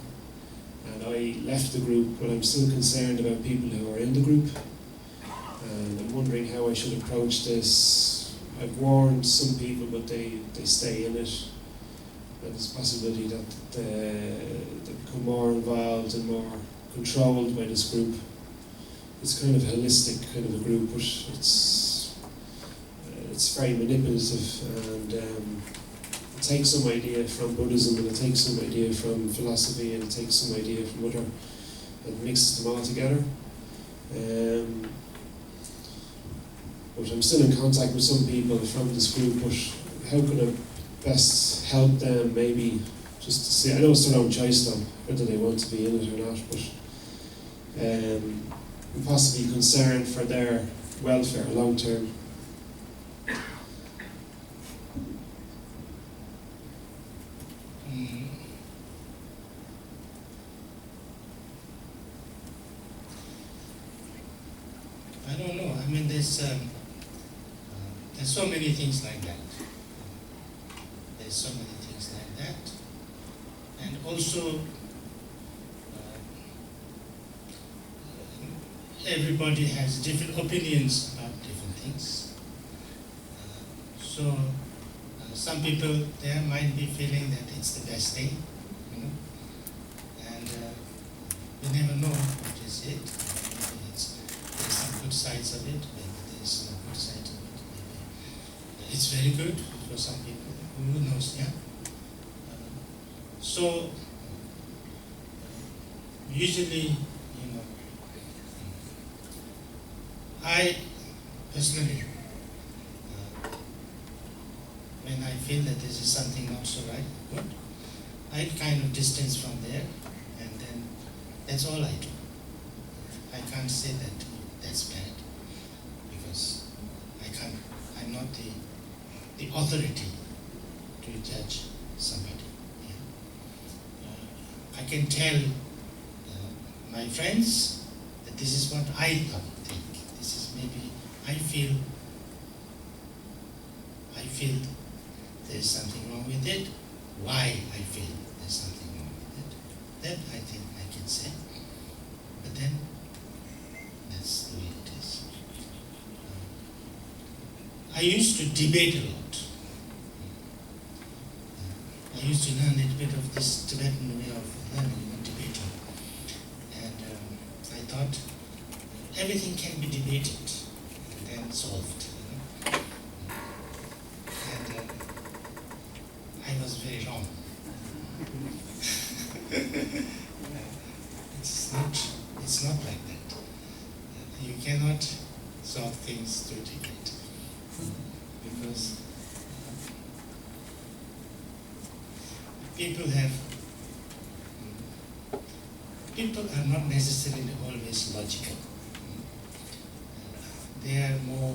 And I left the group, but I'm still concerned about people who are in the group. And I'm wondering how I should approach this. I've warned some people, but they stay in it. And there's a possibility that they become more involved and more controlled by this group. It's kind of a holistic kind of a group, but it's very manipulative, and it takes some idea from Buddhism, and it takes some idea from philosophy, and it takes some idea from other, and mixes them all together. But I'm still in contact with some people from this group, but how can I best help them, maybe just to see, I know it's their own choice though, whether they want to be in it or not, but I'm possibly concerned for their welfare long term. I don't know. I mean, there's so many things like that. There's so many things like that, and also everybody has different opinions about different things. So some people there might be feeling that it's the best thing, and you never know what is it. Maybe there's some good sides of it, maybe there's some good sides of it, maybe it's very good for some people. Who knows? Yeah. So usually, I personally, when I feel that this is something not so right, good, I kind of distance from there, and then that's all I do. I can't say that that's bad, because I'm not the authority to judge somebody. Yeah. I can tell my friends that this is what I think. This is maybe I feel there's something wrong with it. Why I feel there's something wrong with it. That I think I can say. But then that's the way it is. I used to debate a lot. I used to learn a little bit of this Tibetan way of learning and debating. And I thought everything can be debated and then solved. And I was very wrong. It's not like that. You cannot solve things through debate, because people have people are not necessarily always logical. They are more,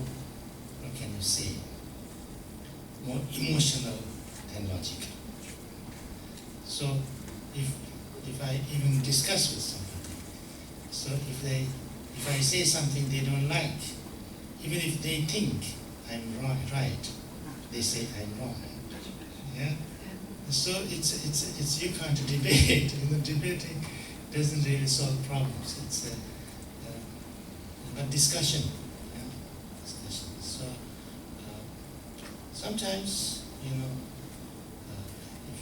what can you say, more emotional than logical. So if I even discuss with somebody, so if I say something they don't like, even if they think I'm right, they say I'm wrong. Yeah. So it's you can't debate. Debating doesn't really solve problems. It's but discussion. Yeah? Discussion. So sometimes if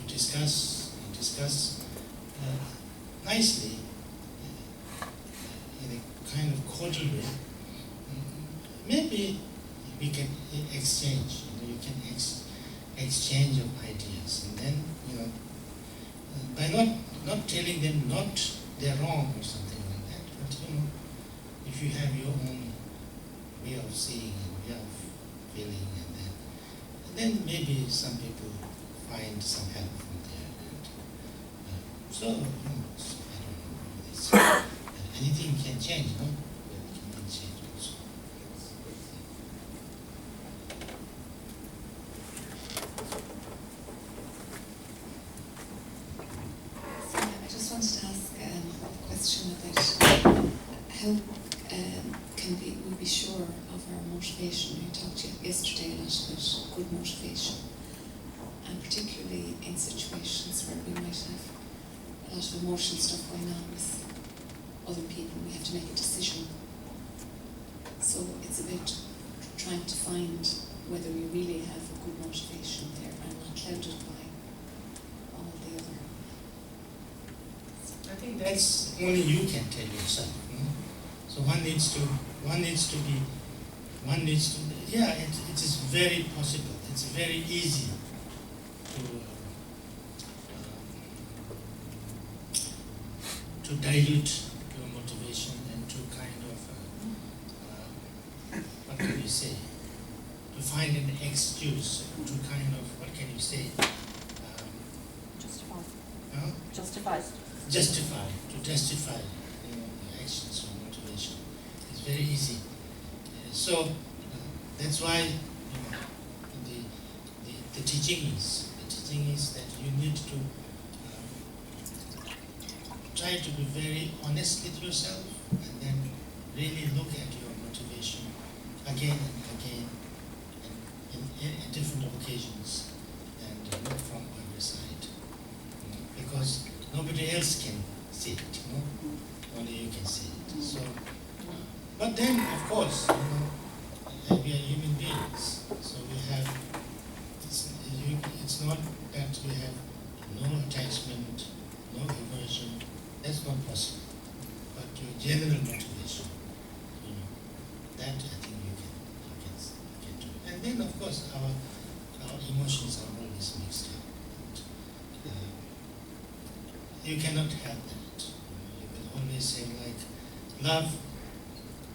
you discuss nicely in a kind of cordial way, maybe we can exchange. You can exchange of ideas, and then by not telling them they're wrong or something like that, but if you have your own way of seeing and way of feeling, and then maybe some people find some help from there. And, so I don't know. It's, anything can change, no? It can change also. So I just wanted to ask a question about how can we be sure of our motivation? We talked yesterday a lot about good motivation, and particularly in situations where we might have a lot of emotional stuff going on with other people. We have to make a decision. So it's about trying to find whether we really have a good motivation there and not clouded by all the other. I think that's only you can tell yourself. So one needs to yeah, it is very possible. It's very easy to dilute your motivation and to kind of what can you say? To find an excuse to kind of what can you say? Justify. Justify the actions or motivation. It's very easy. So that's why the teaching is that you need to try to be very honest with yourself, and then really look at your motivation again and again, and in different occasions, and look from every side, because nobody else can see it, only you can see it. So, but then of course, we are human beings, so we have. It's not that we have no attachment, no aversion. That's not possible. But your general motivation, that I think you can do. And then of course our emotions are always mixed up. You cannot help that. You will always say like, love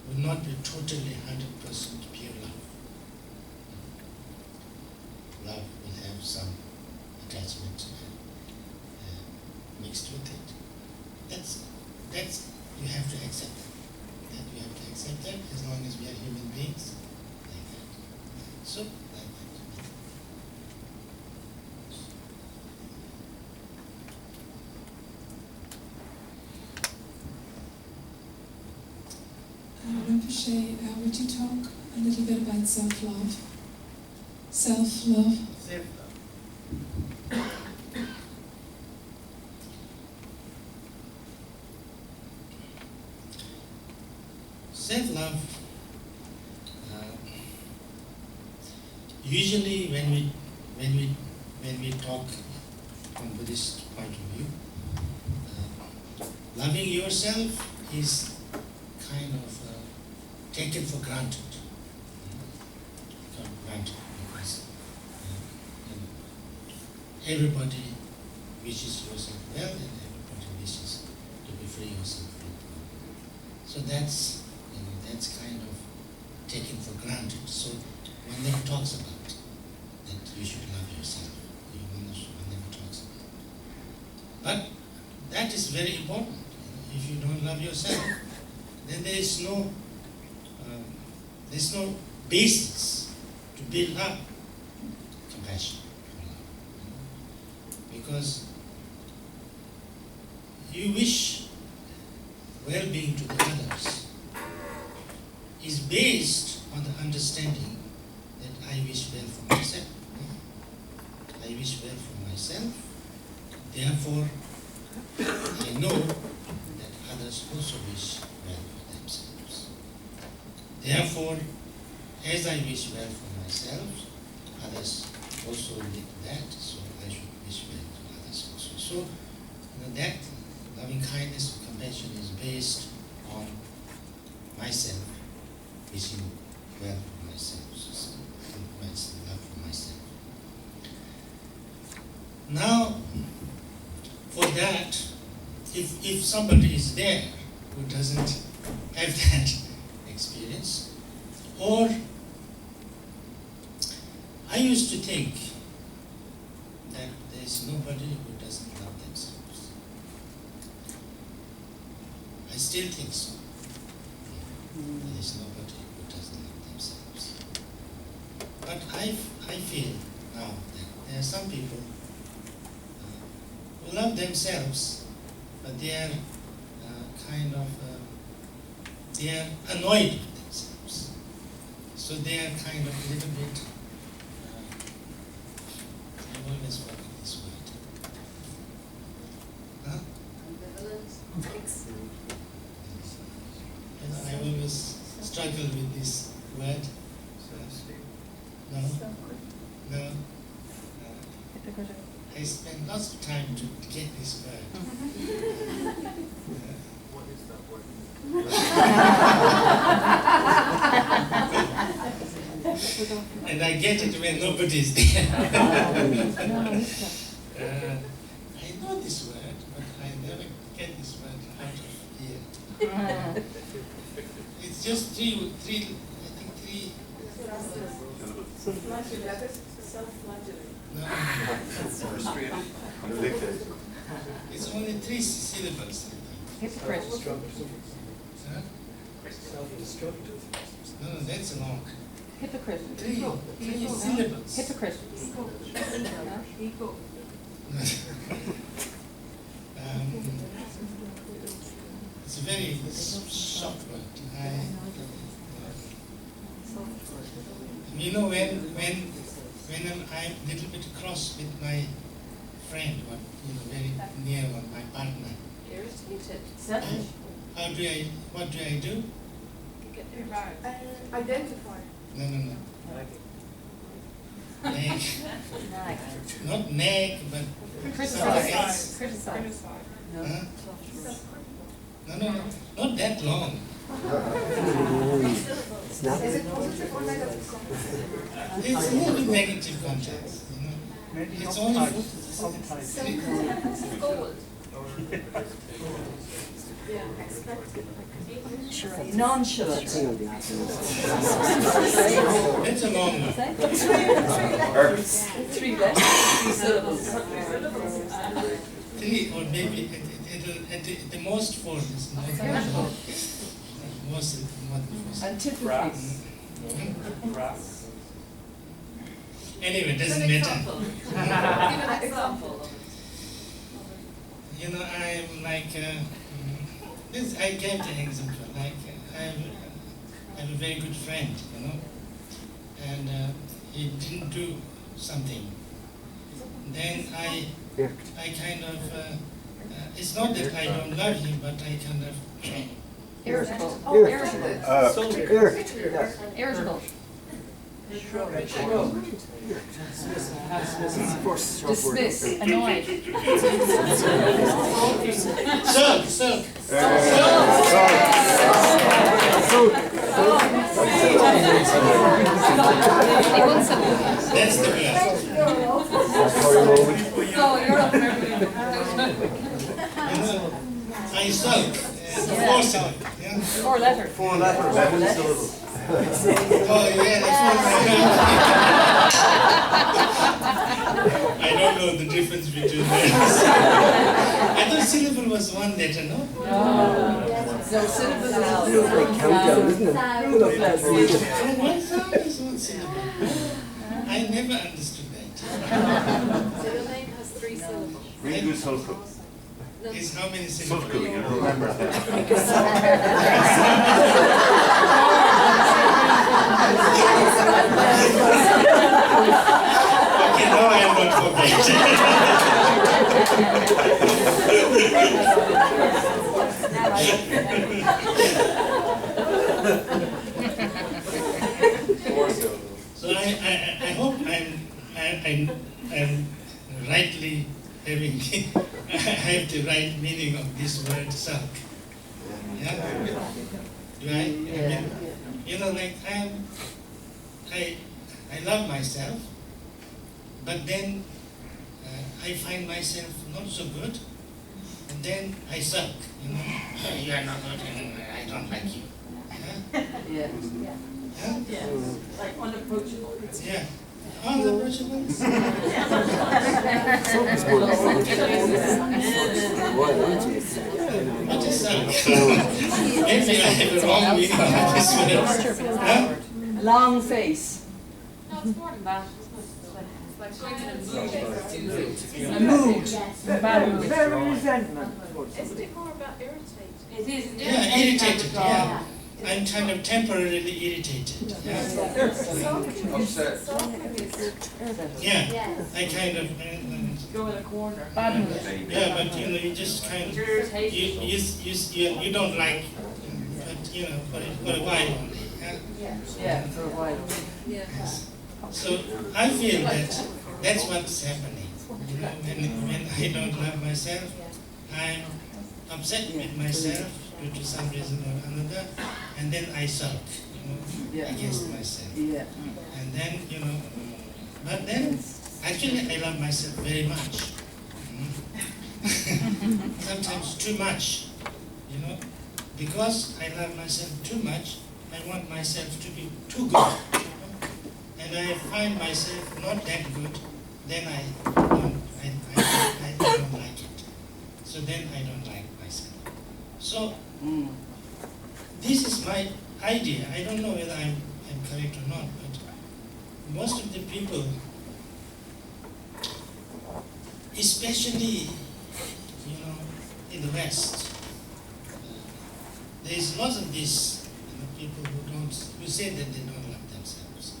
will not be totally 100% pure love. Love will have some attachment mixed with it. That's you have to accept that. You have to accept that as long as we are human beings, like that. So like that. Rinpoche, would you talk a little bit about self-love? Self-love. Self-love, usually when we talk from Buddhist point of view, loving yourself is kind of taken for granted. Because everybody wishes yourself well, and everybody wishes to be free yourself from problem. So that's kind of taken for granted. So one never talks about that you should love yourself. One never talks about it. But that is very important. if you don't love yourself, then there's no basis to build up compassion. Because you wish well-being to the others is based on the understanding that I wish well for myself. I wish well for myself, therefore I know that others also wish well for themselves. Therefore, as I wish well for myself, others also need that, so I should wish well to others also. So that loving kindness or compassion is based on myself wishing well for myself, so love for myself. Now, for that, if somebody is there who doesn't have that experience, or I used to think that there's nobody who doesn't love themselves. I still think so. There's nobody who doesn't love themselves. But I feel now that there are some people who love themselves, but they are they are annoyed with themselves. So they are kind of a little bit, I've always forgotten this word. Huh? I always struggle with this word. No? No? I spend lots of time to get this word. What is that word? And I get it when nobody's there. I know this word, but I never get this word out of here. It's just three. No, Frustrated. Convicted. it's only 3 syllables. Hypocrite. Huh? Self-destructive. No, that's long. Hypocrite. 3 syllables. Hypocrite. It's a very short word. You know, when I'm a little bit cross with my friend, or very near one, my partner, Irritated. Selfish. what do I do? Identify. No. Nag. Nag. Not nag, but something else. Criticize. Criticize. Huh? No, not that long. Is it positive or negative? It's only negative context. It's only Gold. Nonchalant. That's a long one. 3 letters, 3 syllables. 3 or maybe at the most 4. Antithesis. Grass. Anyway, it doesn't matter. Give an example. I'm like this. I gave the example. Like I have a very good friend, and he didn't do something. Then I kind of. It's not that I don't love him, but I kind of. Irritable. Irritable. Dismiss. Annoyed. Sulk. That's the word. So you're up there. I sulk. 4 syllables. Yeah? 4 letters. 4 letters. 7 syllables. Oh yeah, I don't know the difference between those. I thought syllable was one letter, no? No, syllable is Countdown, isn't it? Oh, one sound is one syllable. I never understood that. So your name has 3 syllables. Ringu Tulku. Is how many syllables? Tulku, you remember that. Okay, now I am So I hope I'm rightly having I have the right meaning of this word sulk. Yeah? Do I? I mean, like I love myself, but then I find myself not so good, and then I sulk. You are not good, and I don't like you. Yeah? Yeah? Like unapproachable. Yeah. Unapproachable. What is sulk? Maybe I have a wrong meaning of this word. Huh? long face. No, it's more than that. It's like going in a mood. A mood. Bad mood. Very resentment. Isn't it more about irritating? It is. Yeah, irritated, yeah. I'm kind of temporarily irritated. Yeah, yeah. I kind of, Go in a corner. Bad mood. yeah, but you just kind of, you don't like, but for a while only. Yeah, for a while. Yes. So I feel that that's what's happening. When I don't love myself, I'm upset with myself due to some reason or another, and then I sulk, against myself. Yeah. And then, but then actually I love myself very much. Sometimes too much, because I love myself too much, I want myself to be too good. And I find myself not that good, then I don't like it. So then I don't like myself. So this is my idea. I don't know whether I'm correct or not, but most of the people, especially in the West, there is lots of this people who say that they don't love themselves.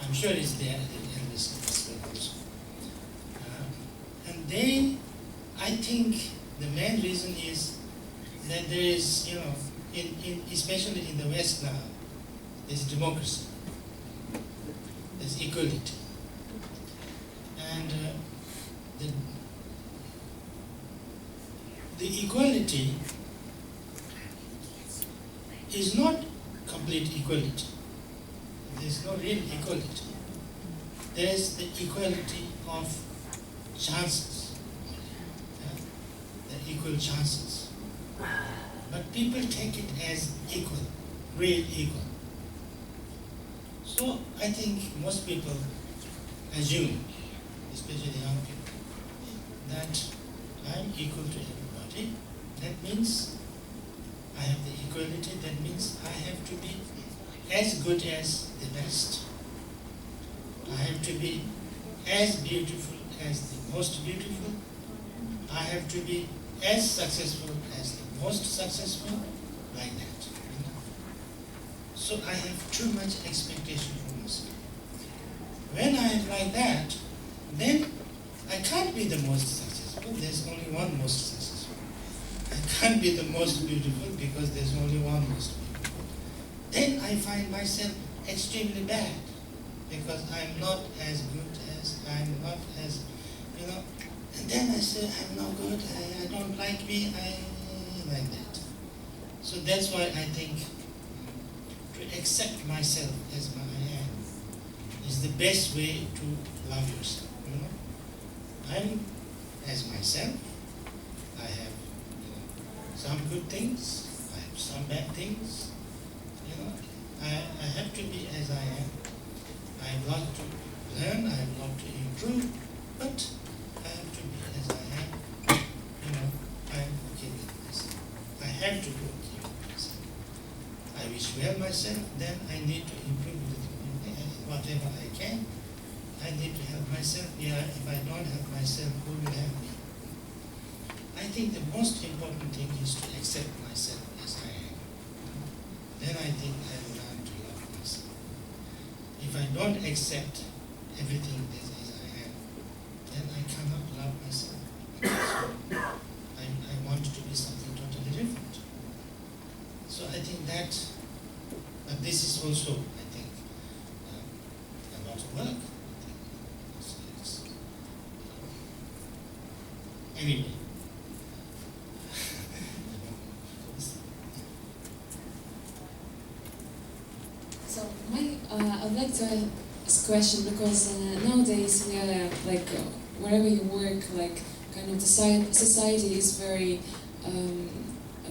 I'm sure it's there in this also. And I think the main reason is that there is, especially in the West now, there's democracy, there's equality. And the equality is not complete equality. There's no real equality. There's the equality of chances, the equal chances. But people take it as equal, real equal. So I think most people assume, especially young people, that I'm equal to everybody. That means I have the equality. That means I have to be as good as the best. I have to be as beautiful as the most beautiful. I have to be as successful as the most successful, like that. So I have too much expectation from myself. When I am like that, then I can't be the most successful. There's only one most successful. I can't be the most beautiful because there's only one most beautiful. Then I find myself extremely bad because I'm not as good as, I'm not as, and then I say, I'm not good, I don't like me, like that. So that's why I think to accept myself as I am is the best way to love yourself. I'm as myself. I have some good things, I have some bad things. I have to be as I am. I have got to learn, I have got to improve, but I have to be as I am. then I need to improve whatever I can. I need to help myself. Yeah, if I don't help myself, who will help me? I think the most important thing is to accept myself as I am. Then I think I will learn to love myself. If I don't accept everything as I am, then I cannot love myself. I want to be something totally different. So I think that, but this is also, I think, a lot of work. Anyway. So I'd like to ask a question because nowadays we are like wherever you work, like kind of the society is very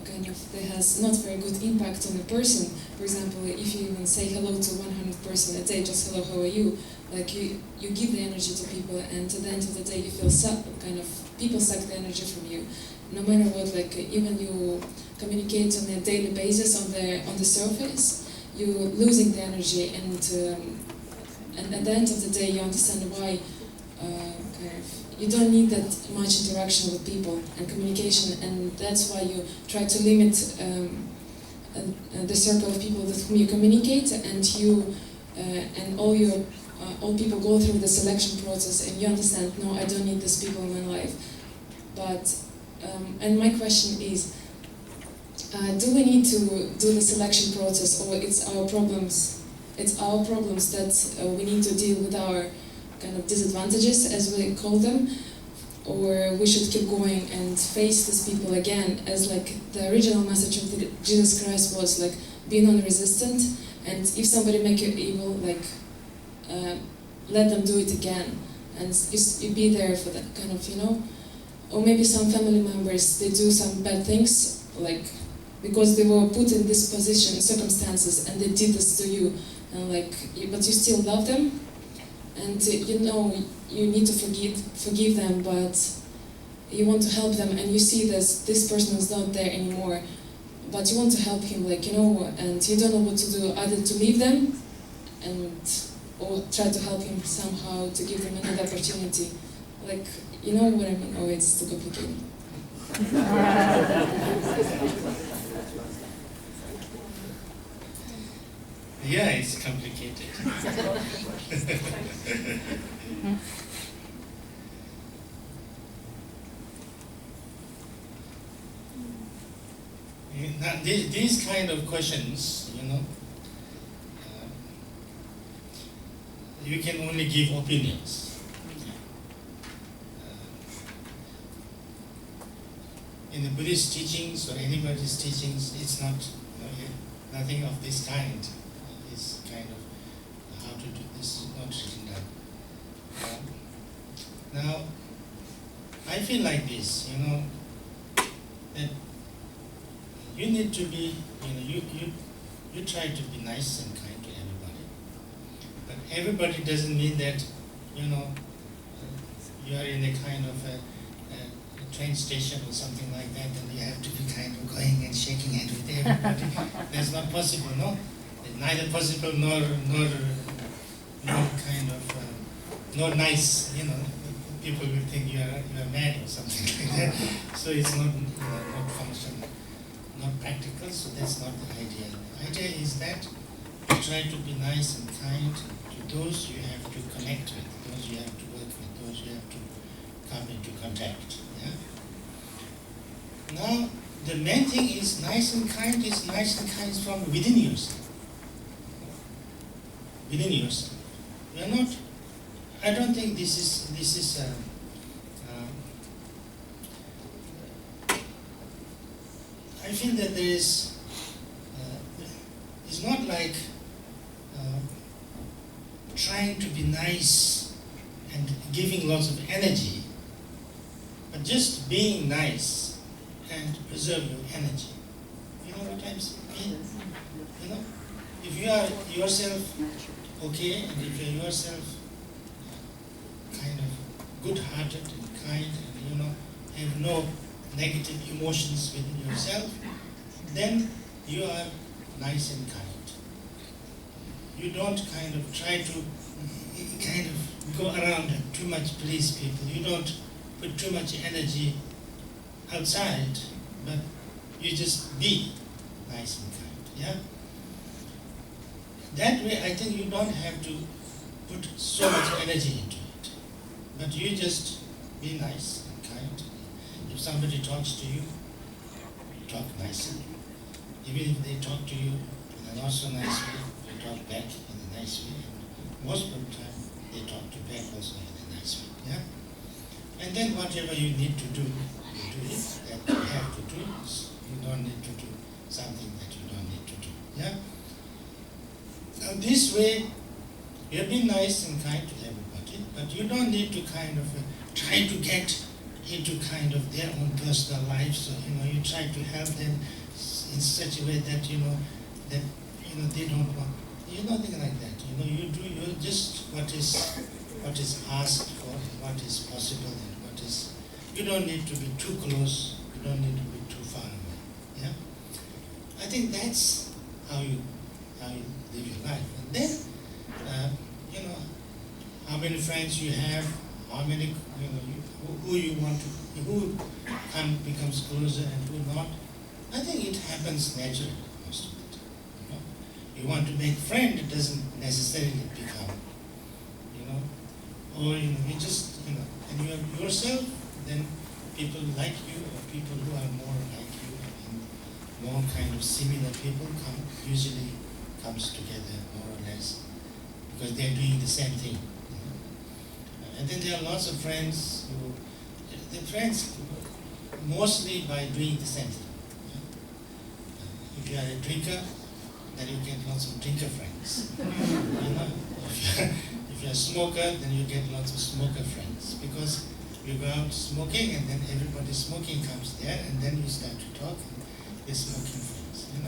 kind of that has not very good impact on a person. For example, if you even say hello to 100% a day, just hello, how are you? Like you give the energy to people, and at the end of the day, you feel kind of people suck the energy from you. No matter what, like even you communicate on a daily basis on the surface, you're losing the energy, and at the end of the day, you understand why kind of you don't need that much interaction with people and communication, and that's why you try to limit the circle of people with whom you communicate, and you and all people go through the selection process, and you understand, no, I don't need these people in my life. But and my question is, do we need to do the selection process, or it's our problems? It's our problems that we need to deal with our kind of disadvantages, as we call them, or we should keep going and face these people again, as like the original message of Jesus Christ was like, be non-resistant, and if somebody make you evil, like let them do it again, and you be there for that kind of, you know. Or maybe some family members, they do some bad things, like because they were put in this position, circumstances, and they did this to you, and like, but you still love them, and you know you need to forgive them, but you want to help them, and you see this person is not there anymore, but you want to help him, like, you know, and you don't know what to do, either to leave them, or try to help him somehow, to give them another opportunity, like, you know what I mean? Oh, it's too complicated. Yeah, it's complicated. Now, these kind of questions, you know, you can only give opinions. In the Buddhist teachings or anybody's teachings, it's not, nothing of this kind. Is kind of how to do this, not written down. Now, I feel like this, you know, that you need to be, you know, you try to be nice and kind to everybody, but everybody doesn't mean that, you know, you are in a kind of a train station or something like that, and you have to be kind of going and shaking hands with everybody. That's not possible, no? It's neither possible nor kind of nor nice. You know, people will think you are mad or something like that. So it's not functional, not practical. So that's not the idea. The idea is that you try to be nice and kind to those you have to connect with, those you have to work with, those you have to come into contact. Yeah? Now, the main thing is nice and kind from within yourself. Within yourself. You are not. I don't think this is. I feel that there is. It's not like trying to be nice and giving lots of energy, but just being nice and preserve your energy. You know what I'm saying? You know, if you are yourself okay, and if you're yourself kind of good-hearted and kind, and you know have no negative emotions within yourself, then you are nice and kind. you don't kind of try to kind of go around and too much please people. You don't put too much energy outside, but you just be nice and kind, yeah? That way, I think you don't have to put so much energy into it, but you just be nice and kind. If somebody talks to you, talk nicely. Even if they talk to you in a not so nice way, you talk back in a nice way. And most of the time, they talk to back also in a nice way, yeah? And then whatever you need to do, you do it. That you have to do, you don't need to do something that you don't need to do, yeah? Now this way, you've been nice and kind to everybody, but you don't need to kind of try to get into kind of their own personal lives. So, you try to help them in such a way that, that, they don't want, nothing like that. You do just what is asked for, what is possible, and what is, you don't need to be too close, you don't need to be too far away, yeah? I think that's how you live your life. And then, how many friends you have, how many, who you want to, who becomes closer and who not. I think it happens naturally most of the time. You want to make friend, it doesn't necessarily become, or you just, and you are yourself, then people like you, or people who are more like you, and more kind of similar people usually comes together more or less, because they're doing the same thing. And then there are lots of friends who, they're friends mostly by doing the same thing. If you are a drinker, then you get lots of drinker friends. If you're a smoker, then you get lots of smoker friends, because you go out smoking and then everybody smoking comes there, and then you start to talk and they're smoking friends. And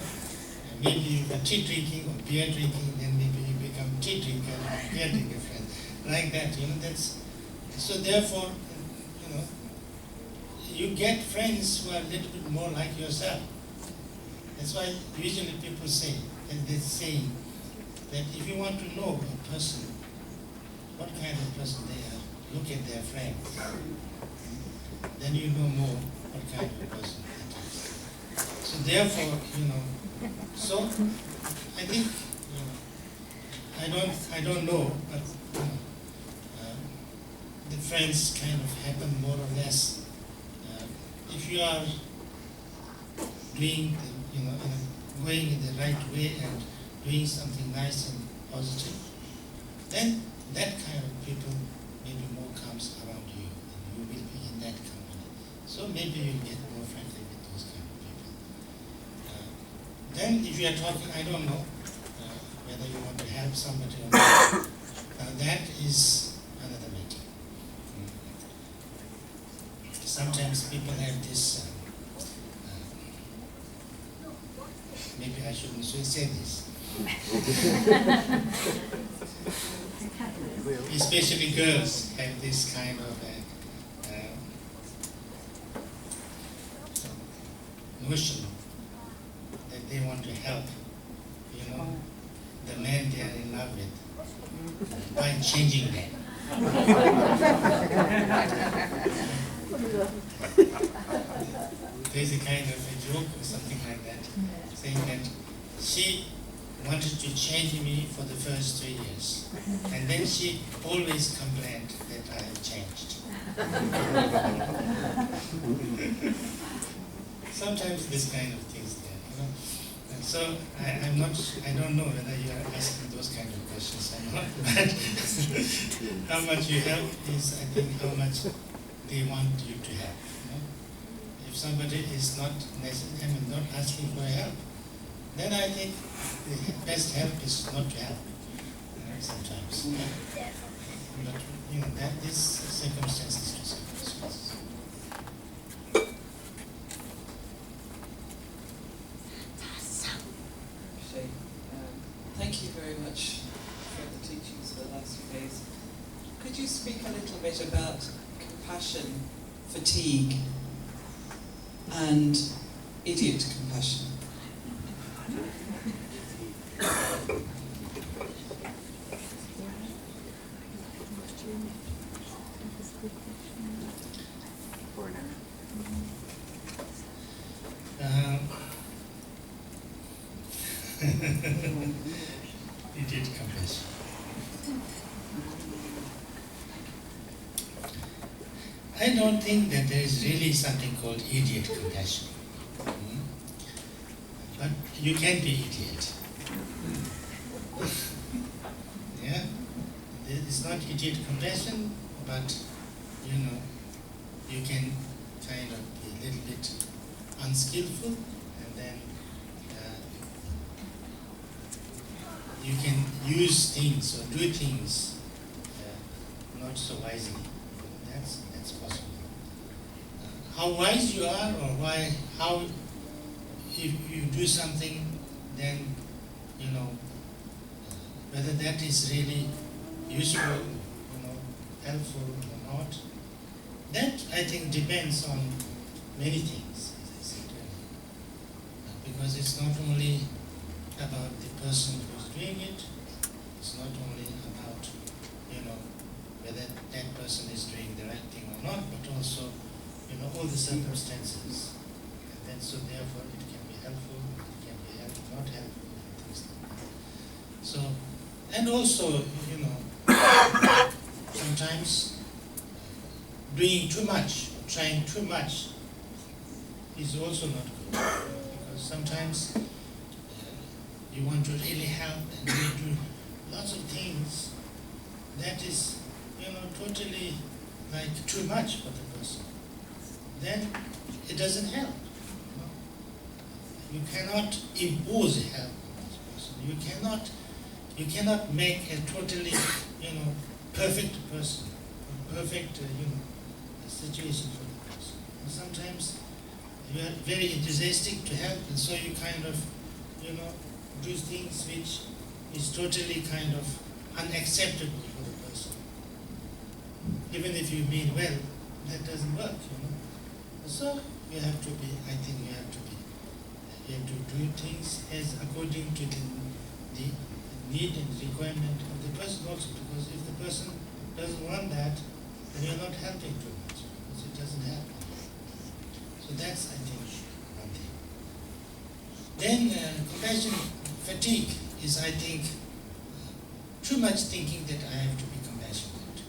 maybe you are tea drinking or beer drinking, then maybe you become tea drinker or beer drinker friend. Like that, that's, so therefore, you get friends who are a little bit more like yourself. That's why usually people say, and they're saying, that if you want to know a person, what kind of person they are, look at their friends. Then you know more what kind of person it is. So therefore, so I think, I don't know, but the friends kind of happen more or less. If you are doing, going in the right way and doing something nice and positive, then that kind of people maybe more comes around you, and you will be in that company. So maybe you'll get more friendly with those kind of people. Then if you are talking, I don't know whether you want to help somebody or not. That is another matter. Sometimes people have this, maybe I shouldn't say this. Especially girls have this kind of notion that they want to help, the man they are in love with by changing them. There's a kind of a joke or something like that, saying that she wanted to change me for the first 3 years, and then she always complained that I have changed. Sometimes this kind of things there, And so I don't know whether you are asking those kind of questions or not, but how much you help is, I think, how much they want you to help. If somebody is not not asking for help, then I think the best help is not to help. Sometimes, but that is circumstances to circumstances. Thank you very much for the teachings of the last few days. Could you speak a little bit about compassion, fatigue, and idiot compassion? idiot compassion. I don't think that there is really something called idiot compassion. But you can be idiot. Yeah? It's not idiot compassion, but you can kind of be a little bit unskillful, and then you can use things or do things not so wisely. That's possible. How wise you are, or how if you do something, then whether that is really useful, helpful or not. That I think depends on many things, as I said earlier. Because it's not only about the person who's doing it, it's not only about whether that person is doing the right thing or not, but also all the circumstances. And then so therefore it can be helpful, it can be not helpful, and things like that. So, and also sometimes doing too much, trying too much is also not good, because sometimes you want to really help and you do lots of things that is totally like too much for the person. Then it doesn't help. You cannot impose help on this person. You cannot make a totally perfect person, perfect situation for the person. And sometimes you are very enthusiastic to help, and so you kind of do things which is totally kind of unacceptable for the person. Even if you mean well, that doesn't work. So you have to be. I think you have to do things as according to the need and requirement of the person also, because if the person doesn't want that, then you're not helping too much, because it doesn't happen. So that's, I think, one thing. Then compassion fatigue is, I think, too much thinking that I have to be compassionate.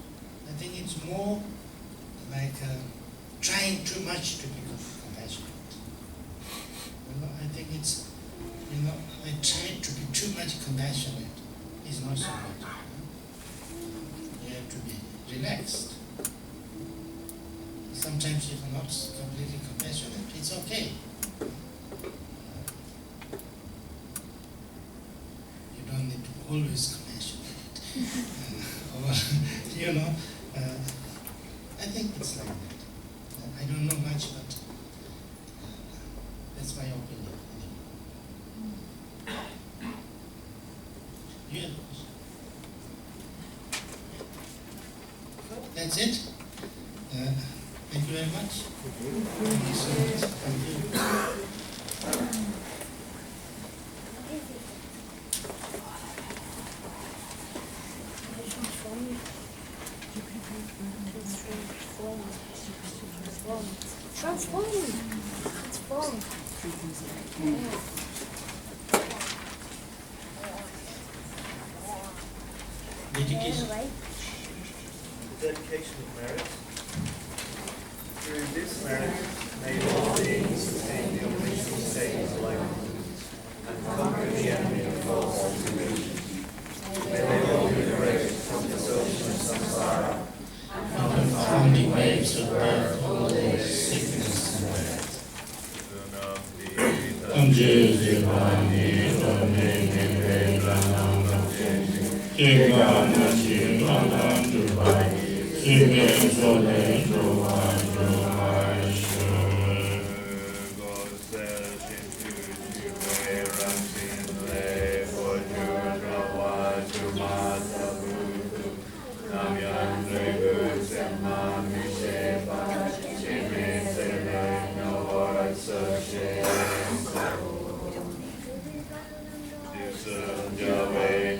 I think it's more like trying too much to become compassionate. I think it's, I try to be too much compassionate is not so good. You have to be relaxed. Sometimes if you're not completely compassionate, it's okay. You don't need to be always compassionate. I think it's like that. I don't know much, but that's my opinion. Yeah. That's it. Thank you very much. Thank you so much. Thank you. Dedication. Dedication of merit. Through this merit, may all beings attain the original state of enlightenment and conquer the enemy of false delusion. May they all be liberated from this ocean of samsara, From the confounding waves of birth, old age, sickness, and death. Yahweh,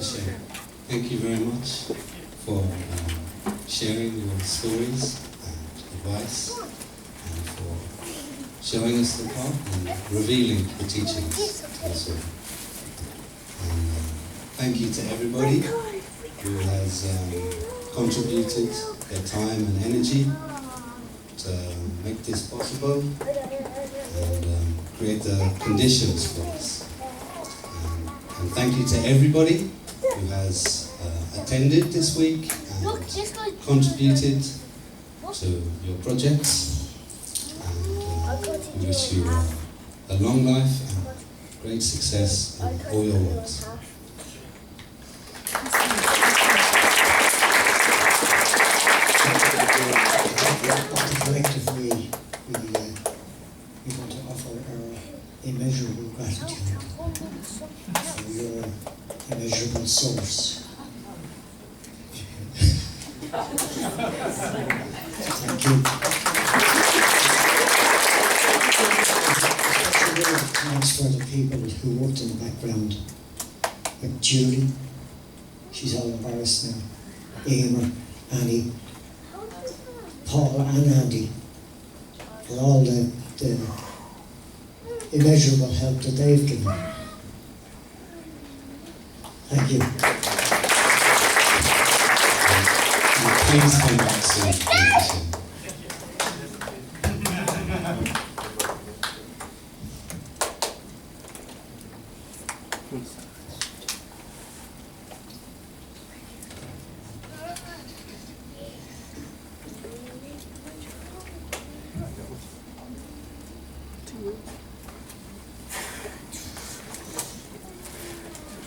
sharing. Thank you very much for sharing your stories and advice, and for showing us the path and revealing the teachings to us all. And thank you to everybody who has contributed their time and energy to make this possible and create the conditions for us. And thank you to everybody who has attended this week and contributed to your projects. And we wish you a long life and great success in all your works. Collectively, we want to offer our immeasurable gratitude for your immeasurable source. Thank you. Special thanks for the people who worked in the background, like Julie, she's all embarrassed now, Emer, Annie, Paul and Andy, for all the immeasurable help that they've given. Thank you. Please come back soon. Thank you soon.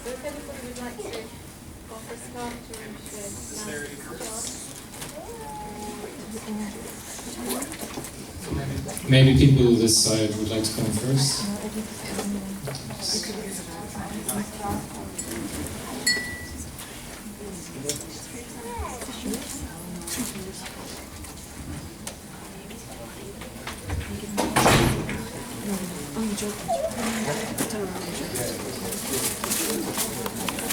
So if anybody would like to offer start or Maybe people this side would like to come first.